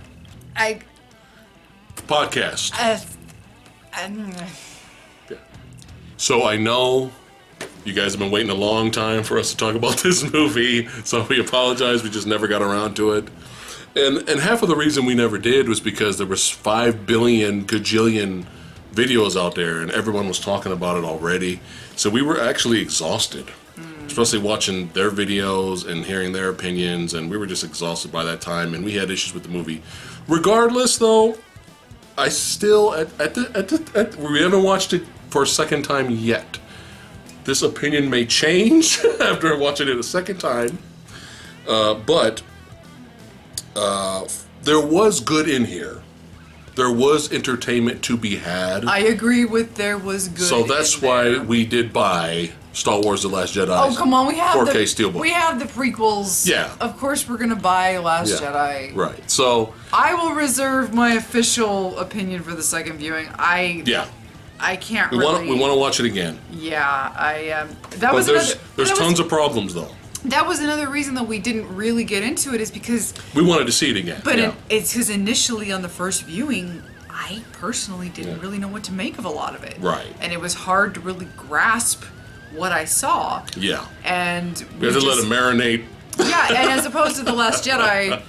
S1: Podcast.
S2: Yeah.
S1: So I know you guys have been waiting a long time for us to talk about this movie, so we apologize. We just never got around to it. And half of the reason we never did was because there was 5 billion gajillion videos out there, and everyone was talking about it already. So we were actually exhausted, especially watching their videos and hearing their opinions, and we were just exhausted by that time, and we had issues with the movie. Regardless, though, I still, we haven't watched it for a second time yet. This opinion may change after watching it a second time, but there was good in here. there was entertainment to be had.
S2: I agree with there was good.
S1: So that's why we did buy Star Wars: The Last Jedi.
S2: Oh, come on, we have
S1: 4K
S2: the
S1: Steelbook.
S2: We have the prequels.
S1: Yeah.
S2: Of course we're gonna buy Last
S1: Yeah.
S2: Jedi.
S1: Right. So
S2: I will reserve my official opinion for the second viewing. I can't
S1: we
S2: really.
S1: want to watch it again.
S2: Yeah, that
S1: But
S2: was
S1: there's
S2: another.
S1: tons of problems though.
S2: That was another reason that we didn't really get into it, is because.
S1: We wanted to see it again.
S2: But
S1: yeah.
S2: it's because initially on the first viewing, I personally didn't really know what to make of a lot of it.
S1: Right.
S2: And it was hard to really grasp what I saw.
S1: Yeah.
S2: And
S1: We had to let it marinate.
S2: Yeah, and as opposed to The Last Jedi,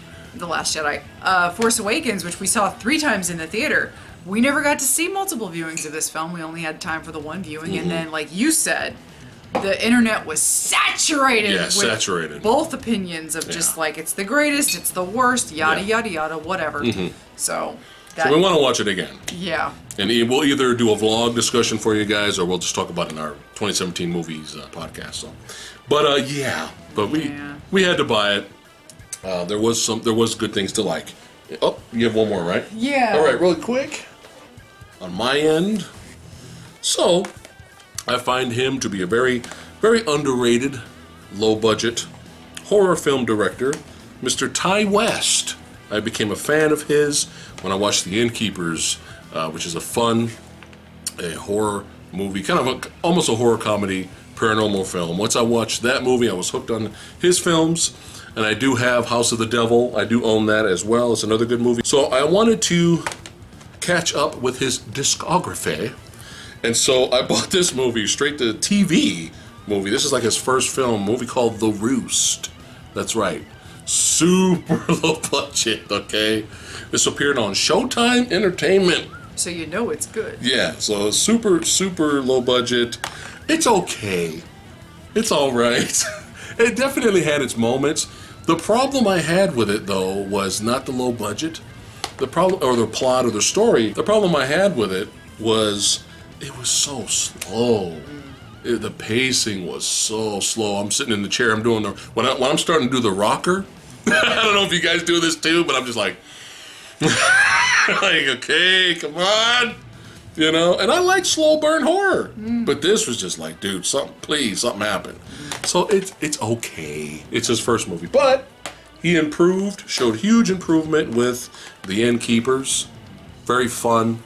S2: Force Awakens, which we saw 3 times in the theater, we never got to see multiple viewings of this film. We only had time for the one viewing, and then, like you said, the internet was saturated with both opinions of just like, it's the greatest, it's the worst, yada yada yada, whatever. So
S1: we want to watch it again.
S2: Yeah.
S1: And we'll either do a vlog discussion for you guys, or we'll just talk about it in our 2017 movies podcast. So, but we had to buy it. There was good things to like. Oh, you have one more, right?
S2: Yeah.
S1: All right, really quick on my end. So, I find him to be a very, very underrated, low-budget horror film director, Mr. Ty West. I became a fan of his when I watched The Innkeepers, which is a horror movie, kind of almost a horror comedy, paranormal film. Once I watched that movie, I was hooked on his films, and I do have House of the Devil. I do own that as well. It's another good movie. So I wanted to catch up with his discography, and so I bought this movie, straight to TV movie. This is like his first film, movie called The Roost. That's right. Super low budget, okay? This appeared on Showtime Entertainment.
S2: So you know it's good.
S1: Yeah, so super, super low budget. It's okay. It's all right. It definitely had its moments. The problem I had with it, though, was not the low budget. The problem, or the plot, or the story. The problem I had with it was it was so slow. The pacing was so slow. I'm sitting in the chair. I'm doing when I'm starting to do the rocker. I don't know if you guys do this too, but I'm just like, okay, come on, And I like slow burn horror, but this was just like, dude, something happened. So it's okay. It's his first movie, but he showed huge improvement with The Innkeepers. Very fun,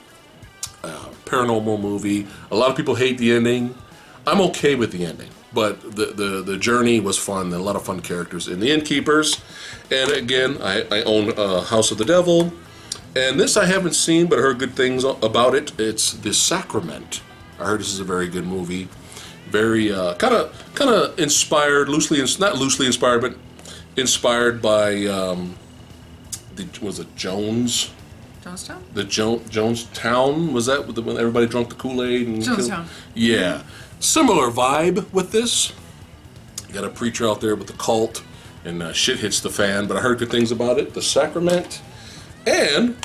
S1: paranormal movie. A lot of people hate the ending. I'm okay with the ending, but the journey was fun. There are a lot of fun characters in The Innkeepers. And again, I own House of the Devil. And this I haven't seen, but I heard good things about it. It's The Sacrament. I heard this is a very good movie. Very kind of inspired, not loosely inspired, but inspired by was it Jones?
S2: Jonestown?
S1: The Jonestown, was that when everybody drank the Kool-Aid?
S2: Jonestown.
S1: Yeah. Similar vibe with this. You got a preacher out there with the cult, and shit hits the fan, but I heard good things about it. The Sacrament. And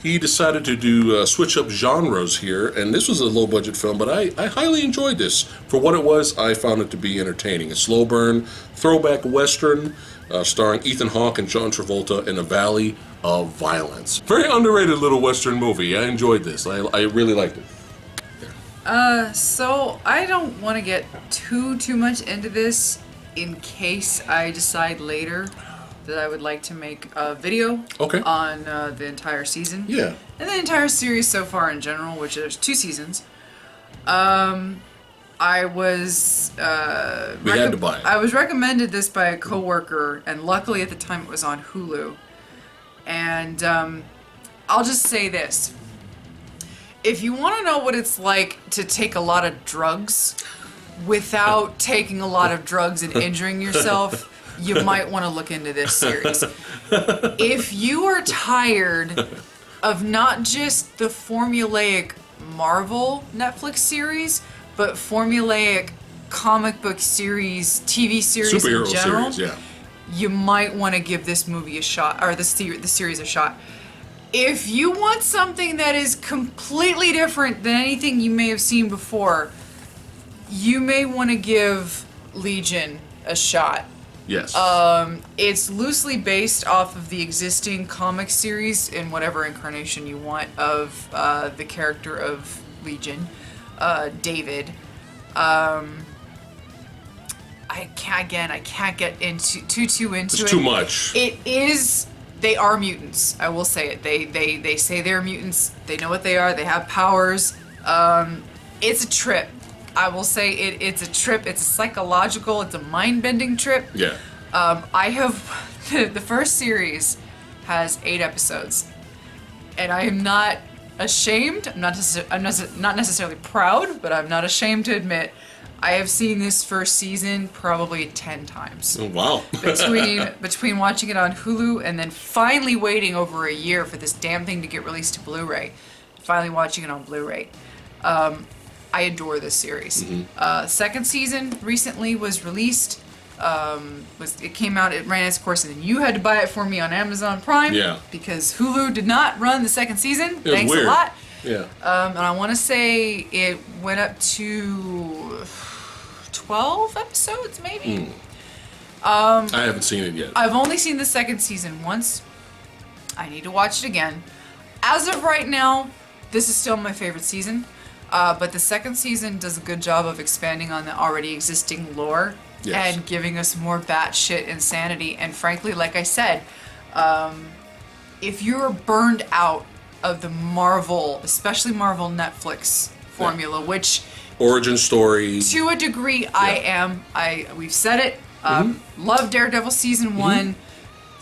S1: he decided to do switch up genres here, and this was a low-budget film, but I highly enjoyed this. For what it was, I found it to be entertaining. A slow burn, throwback Western, starring Ethan Hawke and John Travolta in a valley of violence. Very underrated little Western movie. I enjoyed this. I really liked it.
S2: So I don't want to get too much into this in case I decide later that I would like to make a video on the entire season.
S1: Yeah.
S2: And the entire series so far in general, which there's 2 seasons. I was
S1: we had to buy it.
S2: I was recommended this by a coworker, and luckily at the time it was on Hulu. And I'll just say this. If you want to know what it's like to take a lot of drugs without taking a lot of drugs and injuring yourself, you might want to look into this series. If you are tired of not just the formulaic Marvel Netflix series, but formulaic comic book series, TV series
S1: Superhero
S2: in general,
S1: series, yeah.
S2: You might want to give this movie a shot, or the series a shot. If you want something that is completely different than anything you may have seen before, you may want to give Legion a shot.
S1: Yes.
S2: It's loosely based off of the existing comic series in whatever incarnation you want of the character of Legion, David. I can't get into too into it.
S1: It's too much.
S2: It is. They are mutants. I will say it. They say they're mutants. They know what they are. They have powers. It's a trip. I will say it's a trip. It's a psychological. It's a mind-bending trip.
S1: Yeah.
S2: I have the first series has 8 episodes, and I am not ashamed. I'm not necessarily proud, but I'm not ashamed to admit I have seen this first season probably 10 times.
S1: Oh, wow.
S2: between watching it on Hulu and then finally waiting over a year for this damn thing to get released to Blu-ray, finally watching it on Blu-ray. I adore this series. Second season recently was released. It came out, it ran its course, and then you had to buy it for me on Amazon Prime.
S1: Yeah.
S2: Because Hulu did not run the second season.
S1: It was
S2: Thanks
S1: weird.
S2: a lot.
S1: Yeah.
S2: And I want to say it went up to 12 episodes, maybe.
S1: I haven't seen it yet.
S2: I've only seen the second season once. I need to watch it again. As of right now, this is still my favorite season. But the second season does a good job of expanding on the already existing lore.
S1: Yes.
S2: And giving us more batshit insanity. And frankly, like I said, if you're burned out of the Marvel, especially Marvel Netflix formula, which
S1: Origin story.
S2: to a degree I am. We've said it. Love Daredevil season 1.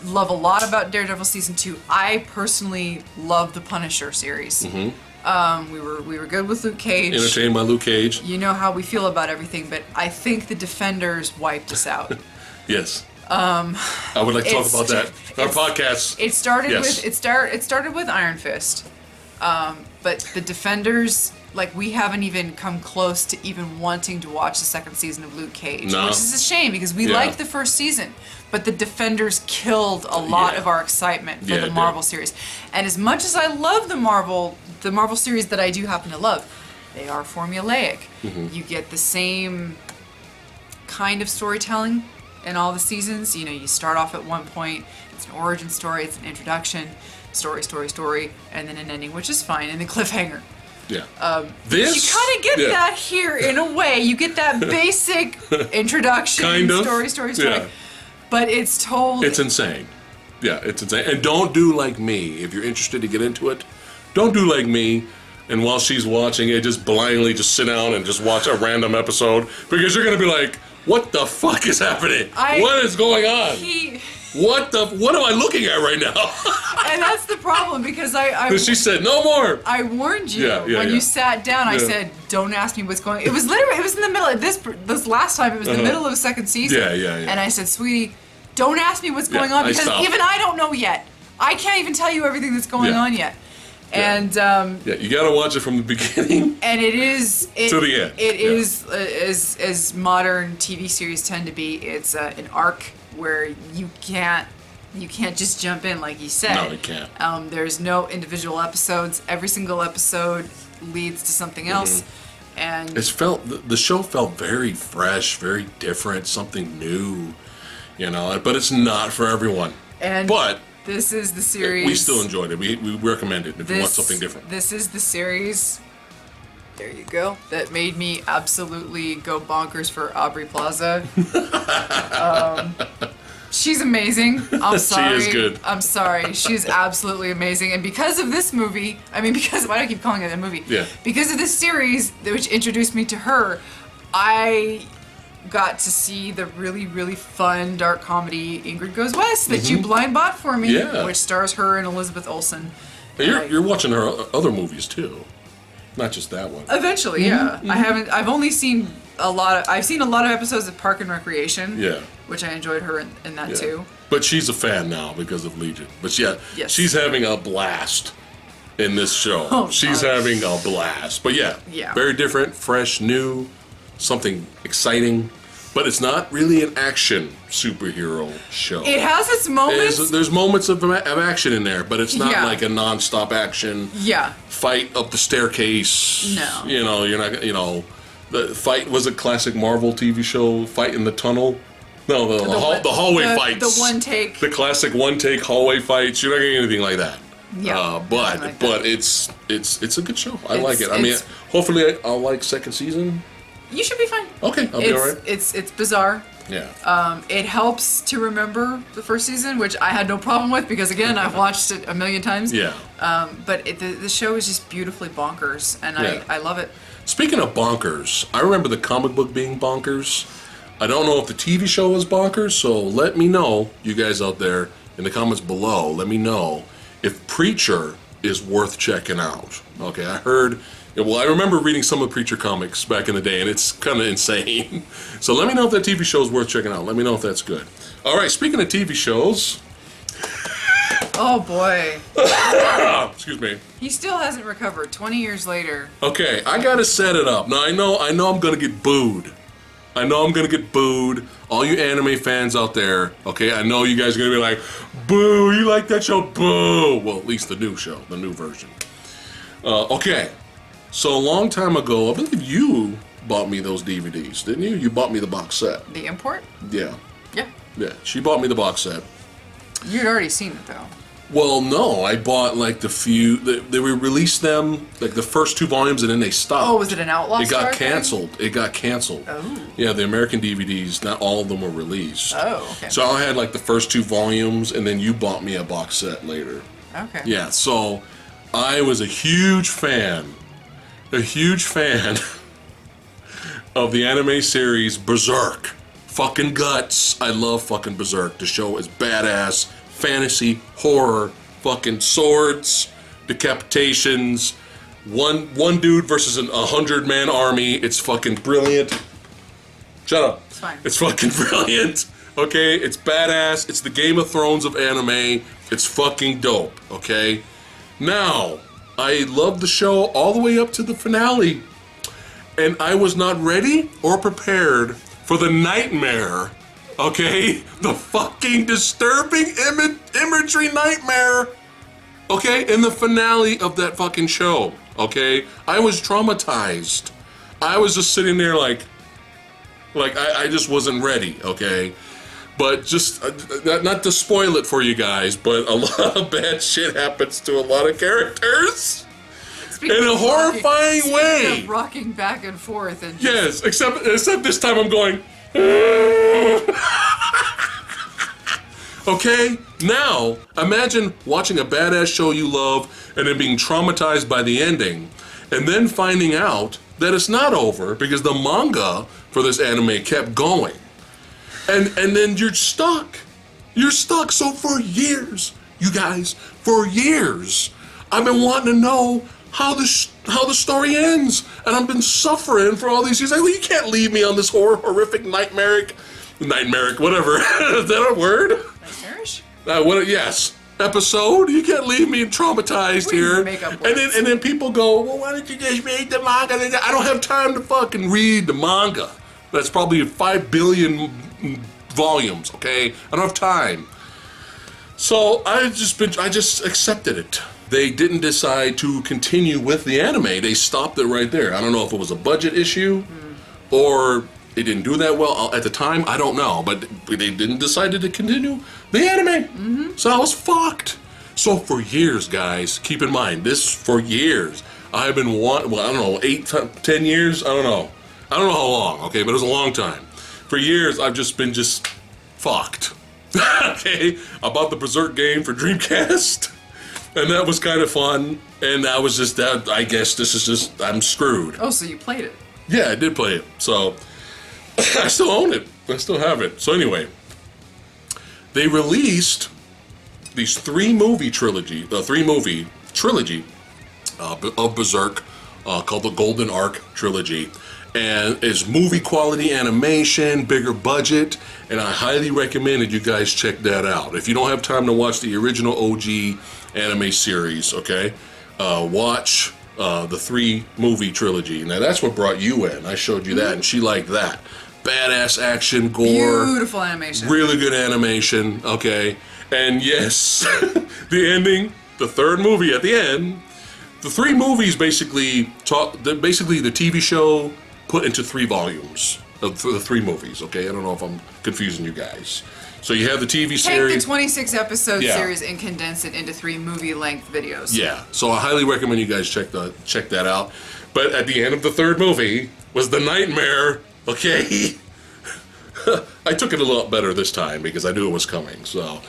S2: Love a lot about Daredevil season 2. I personally love the Punisher series. We were good with Luke Cage.
S1: Entertained by Luke Cage.
S2: You know how we feel about everything, but I think the Defenders wiped us out.
S1: Yes. I would like to talk about that. Our podcast.
S2: It started
S1: Yes.
S2: with it started with Iron Fist, but the Defenders, like, we haven't even come close to even wanting to watch the second season of Luke Cage,
S1: No.
S2: which is a shame because we
S1: Yeah.
S2: liked the first season, but the Defenders killed a lot
S1: Yeah.
S2: of our excitement for
S1: Yeah,
S2: the
S1: it
S2: Marvel
S1: did.
S2: series. And as much as I love the Marvel series that I do happen to love, they are formulaic. You get the same kind of storytelling in all the seasons. You know, you start off at one point, it's an origin story, it's an introduction, story, and then an ending, which is fine, and the cliffhanger.
S1: Yeah.
S2: You kind of get
S1: Yeah.
S2: that here in a way. You get that basic introduction,
S1: Kind of.
S2: story.
S1: Yeah.
S2: But it's told.
S1: It's insane. Yeah, it's insane. And don't do like me. If you're interested to get into it, don't do like me. And while she's watching it, just blindly just sit down and just watch a random episode. Because you're going to be like, what the fuck is happening? What is going on? What am I looking at right now?
S2: And that's the problem because
S1: She said, no more.
S2: I warned you when you sat down. I said, "Don't ask me what's going." It was in the middle of this last time. It was the middle of the second season.
S1: Yeah.
S2: And I said, "Sweetie, don't ask me what's going on because
S1: stopped.
S2: even I don't know yet. I can't even tell you everything that's going on yet." And
S1: you got to watch it from the beginning.
S2: And it is
S1: to the end.
S2: It is as modern TV series tend to be. It's an arc where you can't just jump in like you said.
S1: No, you can't.
S2: There's no individual episodes. Every single episode leads to something else, and
S1: the show felt very fresh, very different, something new, But it's not for everyone. But
S2: this is the series.
S1: we still enjoyed it. We recommend it if you want something different.
S2: This is the series. There you go. That made me absolutely go bonkers for Aubrey Plaza. She's amazing. I'm sorry.
S1: She is good.
S2: I'm sorry. She's absolutely amazing. And because of this movie, why do I keep calling it a movie?
S1: Yeah.
S2: Because of this series, which introduced me to her, I got to see the really, really fun dark comedy Ingrid Goes West that you blind bought for me, which stars her and Elizabeth Olsen.
S1: You're watching her other movies too, not just that one.
S2: Eventually, yeah. I've only seen I've seen a lot of episodes of Park and Recreation.
S1: Yeah.
S2: Which I enjoyed her in that too.
S1: But she's a fan now because of Legion. But she's having a blast in this show.
S2: Oh,
S1: she's having a blast. But yeah, very different, fresh, new, something exciting. But it's not really an action superhero show.
S2: It has its moments.
S1: There's moments of action in there, but it's not like a non-stop action.
S2: Yeah.
S1: Fight up the staircase.
S2: No.
S1: You're not. The fight was a classic Marvel TV show. Fight in the tunnel. No, the hallway fights.
S2: The one take.
S1: The classic one take hallway fights. You're not getting anything like that.
S2: Yeah.
S1: But it's a good show. I like it. I mean, hopefully I'll like second season.
S2: You should be fine.
S1: Okay, I'll be alright.
S2: It's bizarre.
S1: Yeah.
S2: It helps to remember the first season, which I had no problem with because again I've watched it a million times.
S1: Yeah.
S2: But the show is just beautifully bonkers, and I love it.
S1: Speaking of bonkers, I remember the comic book being bonkers. I don't know if the TV show was bonkers, so let me know, you guys out there in the comments below. Let me know if Preacher is worth checking out. Okay, I heard. Well, I remember reading some of the Preacher comics back in the day, and it's kind of insane. So let me know if that TV show is worth checking out. Let me know if that's good. All right, speaking of TV shows.
S2: Oh, boy.
S1: Excuse me.
S2: He still hasn't recovered 20 years later.
S1: Okay, I got to set it up. Now, I know I'm going to get booed. I know I'm going to get booed. All you anime fans out there, okay, I know you guys are going to be like, boo, you like that show? Boo. Well, at least the new show, the new version. Okay. So a long time ago, I believe you bought me those DVDs, didn't you? You bought me the box set.
S2: The import?
S1: Yeah.
S2: Yeah.
S1: Yeah, she bought me the box set.
S2: You'd already seen it, though.
S1: Well, no, I bought like the few, they released them, like the first 2 volumes, and then they stopped.
S2: Oh, was it an Outlaw
S1: It got
S2: Star
S1: canceled. It got canceled.
S2: Oh.
S1: Yeah, the American DVDs, not all of them were released.
S2: Oh, okay.
S1: So I had like the first 2 volumes, and then you bought me a box set later.
S2: Okay.
S1: Yeah, so I was a huge fan of the anime series Berserk. Fucking guts. I love fucking Berserk. The show is badass. Fantasy, horror, fucking swords, decapitations, one dude versus a 100-man army. It's fucking brilliant. Shut up.
S2: It's fine.
S1: It's fucking brilliant. Okay, it's badass. It's the Game of Thrones of anime. It's fucking dope. Okay. Now, I love the show all the way up to the finale, and I was not ready or prepared for the nightmare. Okay? The fucking disturbing imagery nightmare. Okay? In the finale of that fucking show. Okay? I was traumatized. I was just sitting there like I just wasn't ready. Okay? But just, not to spoil it for you guys, but a lot of bad shit happens to a lot of characters. In a horrifying way.
S2: Of rocking back and forth. And
S1: yes, except this time I'm going... Okay, now imagine watching a badass show you love and then being traumatized by the ending, and then finding out that it's not over because the manga for this anime kept going, and then you're stuck. You're stuck. So for years, you guys, for years, I've been wanting to know how the story ends, and I've been suffering for all these years. Like, well, you can't leave me on this horrific nightmaric, whatever. Is that a word?
S2: Nightmarish?
S1: Yes. Episode. You can't leave me traumatized here. And then people go, well, why don't you just read the manga? I don't have time to fucking read the manga. That's probably 5 billion volumes. Okay, I don't have time. So I just accepted it. They didn't decide to continue with the anime. They stopped it right there. I don't know if it was a budget issue or it didn't do that well at the time. I don't know, but they didn't decide to continue the anime. So I was fucked. So for years, guys, keep in mind this. For years, I've been I don't know, 8, 10 years. I don't know how long. Okay, but it was a long time. For years, I've just been fucked. Okay, I bought the Berserk game for Dreamcast. And that was kind of fun, and I was just, I guess this is just, I'm screwed.
S2: Oh, so you played it?
S1: Yeah, I did play it, so I still own it. I still have it. So anyway, they released these 3-movie trilogy of Berserk called the Golden Arc Trilogy. And it's movie quality animation, bigger budget, and I highly recommend that you guys check that out. If you don't have time to watch the original OG anime series, okay, watch the 3-movie trilogy. Now that's what brought you in. I showed you that, and she liked that. Badass action, gore.
S2: Beautiful animation.
S1: Really good animation, okay. And yes, the ending, the 3rd movie at the end, the 3 movies basically the TV show put into 3 volumes, for the 3 movies. Okay, I don't know if I'm confusing you guys. So you have the TV
S2: Take
S1: series.
S2: the 26 episode
S1: Yeah.
S2: series and condense it into 3 movie-length videos.
S1: Yeah, so I highly recommend you guys check that out. But at the end of the 3rd movie was the nightmare. Okay, I took it a lot better this time because I knew it was coming. So,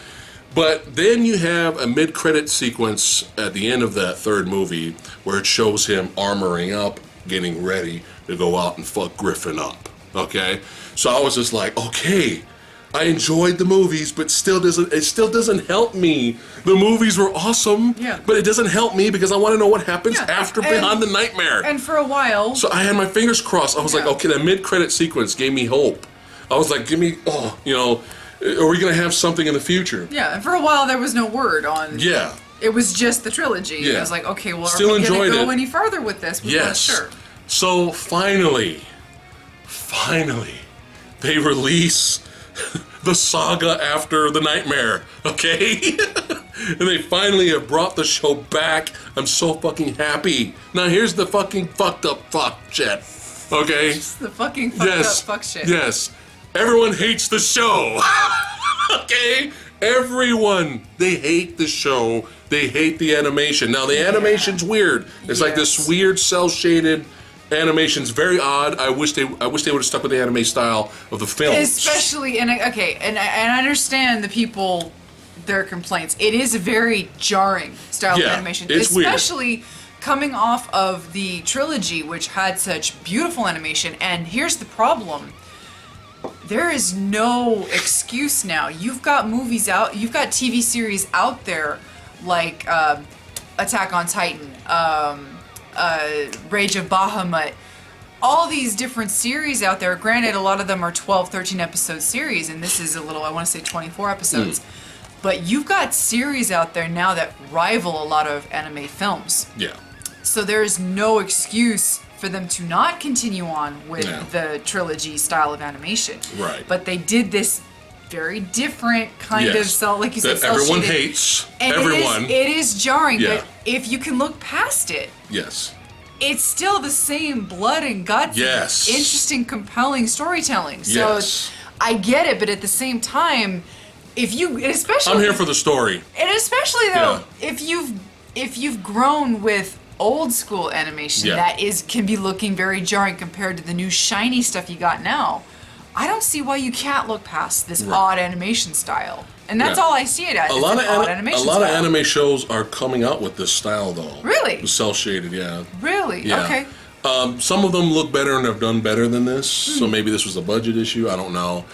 S1: but then you have a mid-credit sequence at the end of that 3rd movie where it shows him armoring up, getting ready to go out and fuck Griffin up. Okay, so I was just like, okay. I enjoyed the movies, but it still doesn't help me. The movies were awesome,
S2: Yeah.
S1: but it doesn't help me because I want to know what happens
S2: Yeah,
S1: after
S2: and-
S1: Beyond the Nightmare.
S2: And for a while,
S1: So I had my fingers crossed. I was like,
S2: Yeah.
S1: okay, that mid-credit sequence gave me hope. I was like, are we gonna have something in the future?
S2: yeah, and for a while there was no word on.
S1: Yeah.
S2: It was just the trilogy.
S1: Yeah.
S2: I was like, okay, well,
S1: Still
S2: are we
S1: enjoyed
S2: gonna go
S1: it.
S2: any further with this? We weren't
S1: Yes.
S2: sure.
S1: So finally, they release the saga after the nightmare, okay? And they finally have brought the show back. I'm so fucking happy. Now here's the fucking fucked up fuck shit, okay?
S2: It's the fucking fucked up fuck shit.
S1: Yes. Everyone hates the show. Okay? Everyone. They hate the show. They hate the animation. Now the animation's weird. It's like this
S2: Yes.
S1: weird cel-shaded animation's very odd. I wish they would have stuck with the anime style of the films.
S2: Especially, and I understand the people, their complaints. It is a very jarring style of
S1: Yeah,
S2: animation.
S1: it's weird.
S2: Especially coming off of the trilogy, which had such beautiful animation. And here's the problem. There is no excuse now. You've got movies out, you've got TV series out there like Attack on Titan, Rage of Bahamut, all these different series out there. Granted, a lot of them are 12, 13 episode series, and this is I want to say 24 episodes. But you've got series out there now that rival a lot of anime films.
S1: Yeah.
S2: So there is no excuse for them to not continue on with
S1: Yeah.
S2: the trilogy style of animation.
S1: Right.
S2: But they did this very different kind of
S1: Yes.
S2: like you said,
S1: That everyone
S2: cel-shaded.
S1: hates.
S2: And
S1: Everyone.
S2: It is jarring,
S1: Yeah.
S2: but if you can look past it,
S1: Yes.
S2: it's still the same blood and guts.
S1: Yes.
S2: And interesting, compelling storytelling. So
S1: Yes.
S2: I get it, but at the same time, and especially
S1: I'm here for the story.
S2: and especially though, if you've grown with old school animation
S1: Yeah.
S2: that can be looking very jarring compared to the new shiny stuff you got now. I don't see why you can't look past this odd animation style. And that's
S1: Yeah.
S2: all I see it as.
S1: A
S2: It's
S1: lot
S2: an
S1: of
S2: odd animation
S1: a lot of
S2: style.
S1: anime shows are coming out with this style though.
S2: Really?
S1: The cel shaded, yeah.
S2: Really?
S1: Yeah.
S2: Okay.
S1: Some of them look better and have done better than this,
S2: Hmm.
S1: so maybe this was a budget issue. I don't know,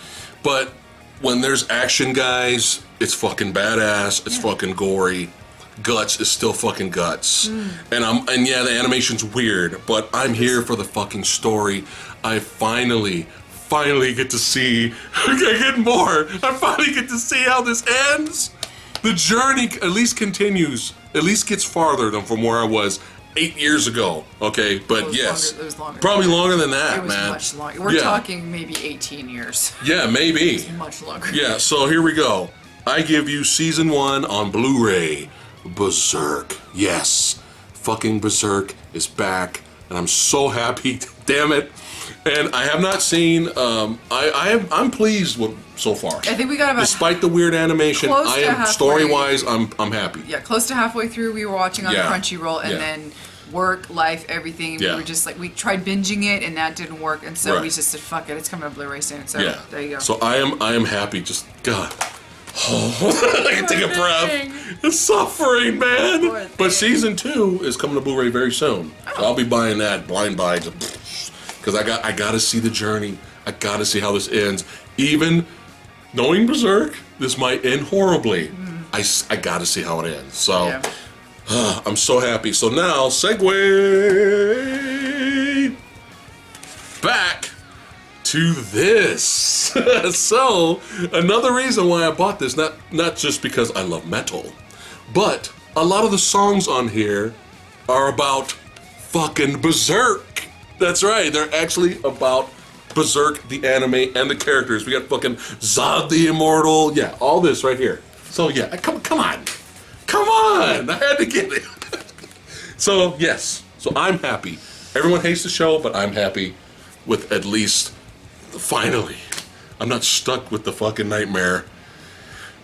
S1: but when there's action, guys, it's fucking badass. It's fucking gory. Guts is still fucking guts,
S2: Hmm.
S1: and yeah, the animation's weird, but I'm here for the fucking story. I finally get to see. I get more. I finally get to see how this ends. The journey at least continues. At least gets farther than from where I was 8 years ago. Okay, but
S2: was
S1: yes,
S2: longer- it was longer
S1: probably
S2: than that.
S1: longer than that,
S2: It was
S1: man.
S2: much longer. We're
S1: Yeah.
S2: talking maybe 18 years.
S1: Yeah, maybe.
S2: Much longer.
S1: Yeah, so here we go. I give you season 1 on Blu-ray. Berserk. Yes. Fucking Berserk is back. And I'm so happy. Damn it. And I have not seen I'm pleased with so far.
S2: I think we got about
S1: Despite the weird animation,
S2: close
S1: I
S2: to
S1: am
S2: halfway.
S1: story-wise I'm happy.
S2: close to halfway through. We were watching on
S1: Yeah.
S2: Crunchyroll, and
S1: Yeah.
S2: then work, life, everything.
S1: Yeah.
S2: We were just like, we tried binging it, and that didn't work, and so we
S1: Right.
S2: just said, fuck it, it's coming to Blu-ray soon. So
S1: Yeah.
S2: there you go.
S1: So I am happy. Just God. I can take a
S2: thing.
S1: breath. It's suffering, man.
S2: Poor
S1: But
S2: thing.
S1: season 2 is coming to Blu-ray very soon. So I'll be buying that blind buy because I got to see the journey. I got to see how this ends. Even knowing Berserk, this might end horribly. I got to see how it ends. So
S2: Yeah.
S1: I'm so happy. So now, segue back to this. So, another reason why I bought this, not just because I love metal, but a lot of the songs on here are about fucking Berserk. That's right, they're actually about Berserk, the anime, and the characters. We got fucking Zod the Immortal. Yeah, all this right here. So yeah, come on. Come on! I had to get it. So, yes. So I'm happy. Everyone hates the show, but I'm happy with at least Finally, I'm not stuck with the fucking nightmare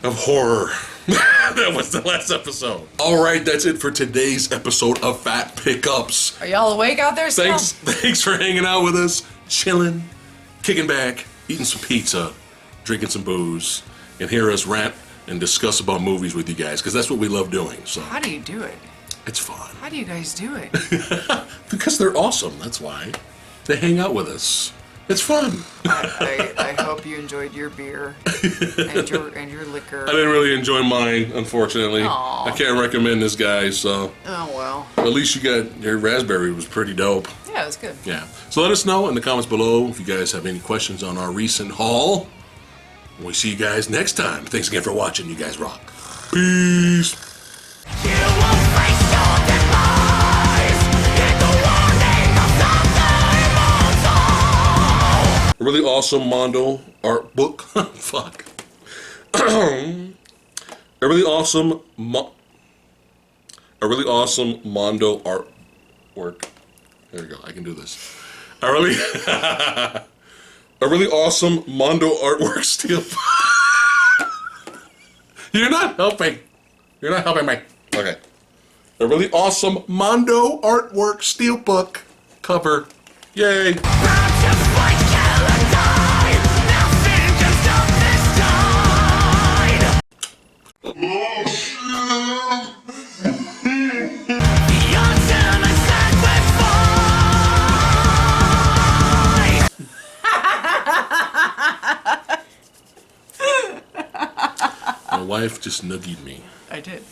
S1: of horror. That was the last episode. All right, that's it for today's episode of Phat Pickups.
S2: Are y'all awake out there still?
S1: Thanks for hanging out with us, chilling, kicking back, eating some pizza, drinking some booze, and hear us rant and discuss about movies with you guys, because that's what we love doing. So
S2: How do you do it?
S1: it's fun.
S2: How do you guys do it?
S1: Because they're awesome, that's why. They hang out with us. It's fun.
S2: I hope you enjoyed your beer and your liquor.
S1: I didn't really enjoy mine, unfortunately.
S2: Aw.
S1: I can't recommend this guy, so
S2: Oh well.
S1: at least you got your raspberry was pretty dope.
S2: Yeah, it was good.
S1: Yeah. So let us know in the comments below if you guys have any questions on our recent haul. We'll see you guys next time. Thanks again for watching. You guys rock. Peace.
S3: You will face your demise in the warning of the immortal.
S1: A really awesome Mondo art book. Fuck. A really awesome Mondo artwork. There we go. I can do this. A really awesome Mondo artwork steel. You're not helping. You're not helping me. Okay. A really awesome Mondo artwork steelbook cover. Yay.
S3: Bound to fight, kill and die. Nothing can stop this tide. The ultimate sacrifice.
S1: My wife just nuggied me.
S2: I did.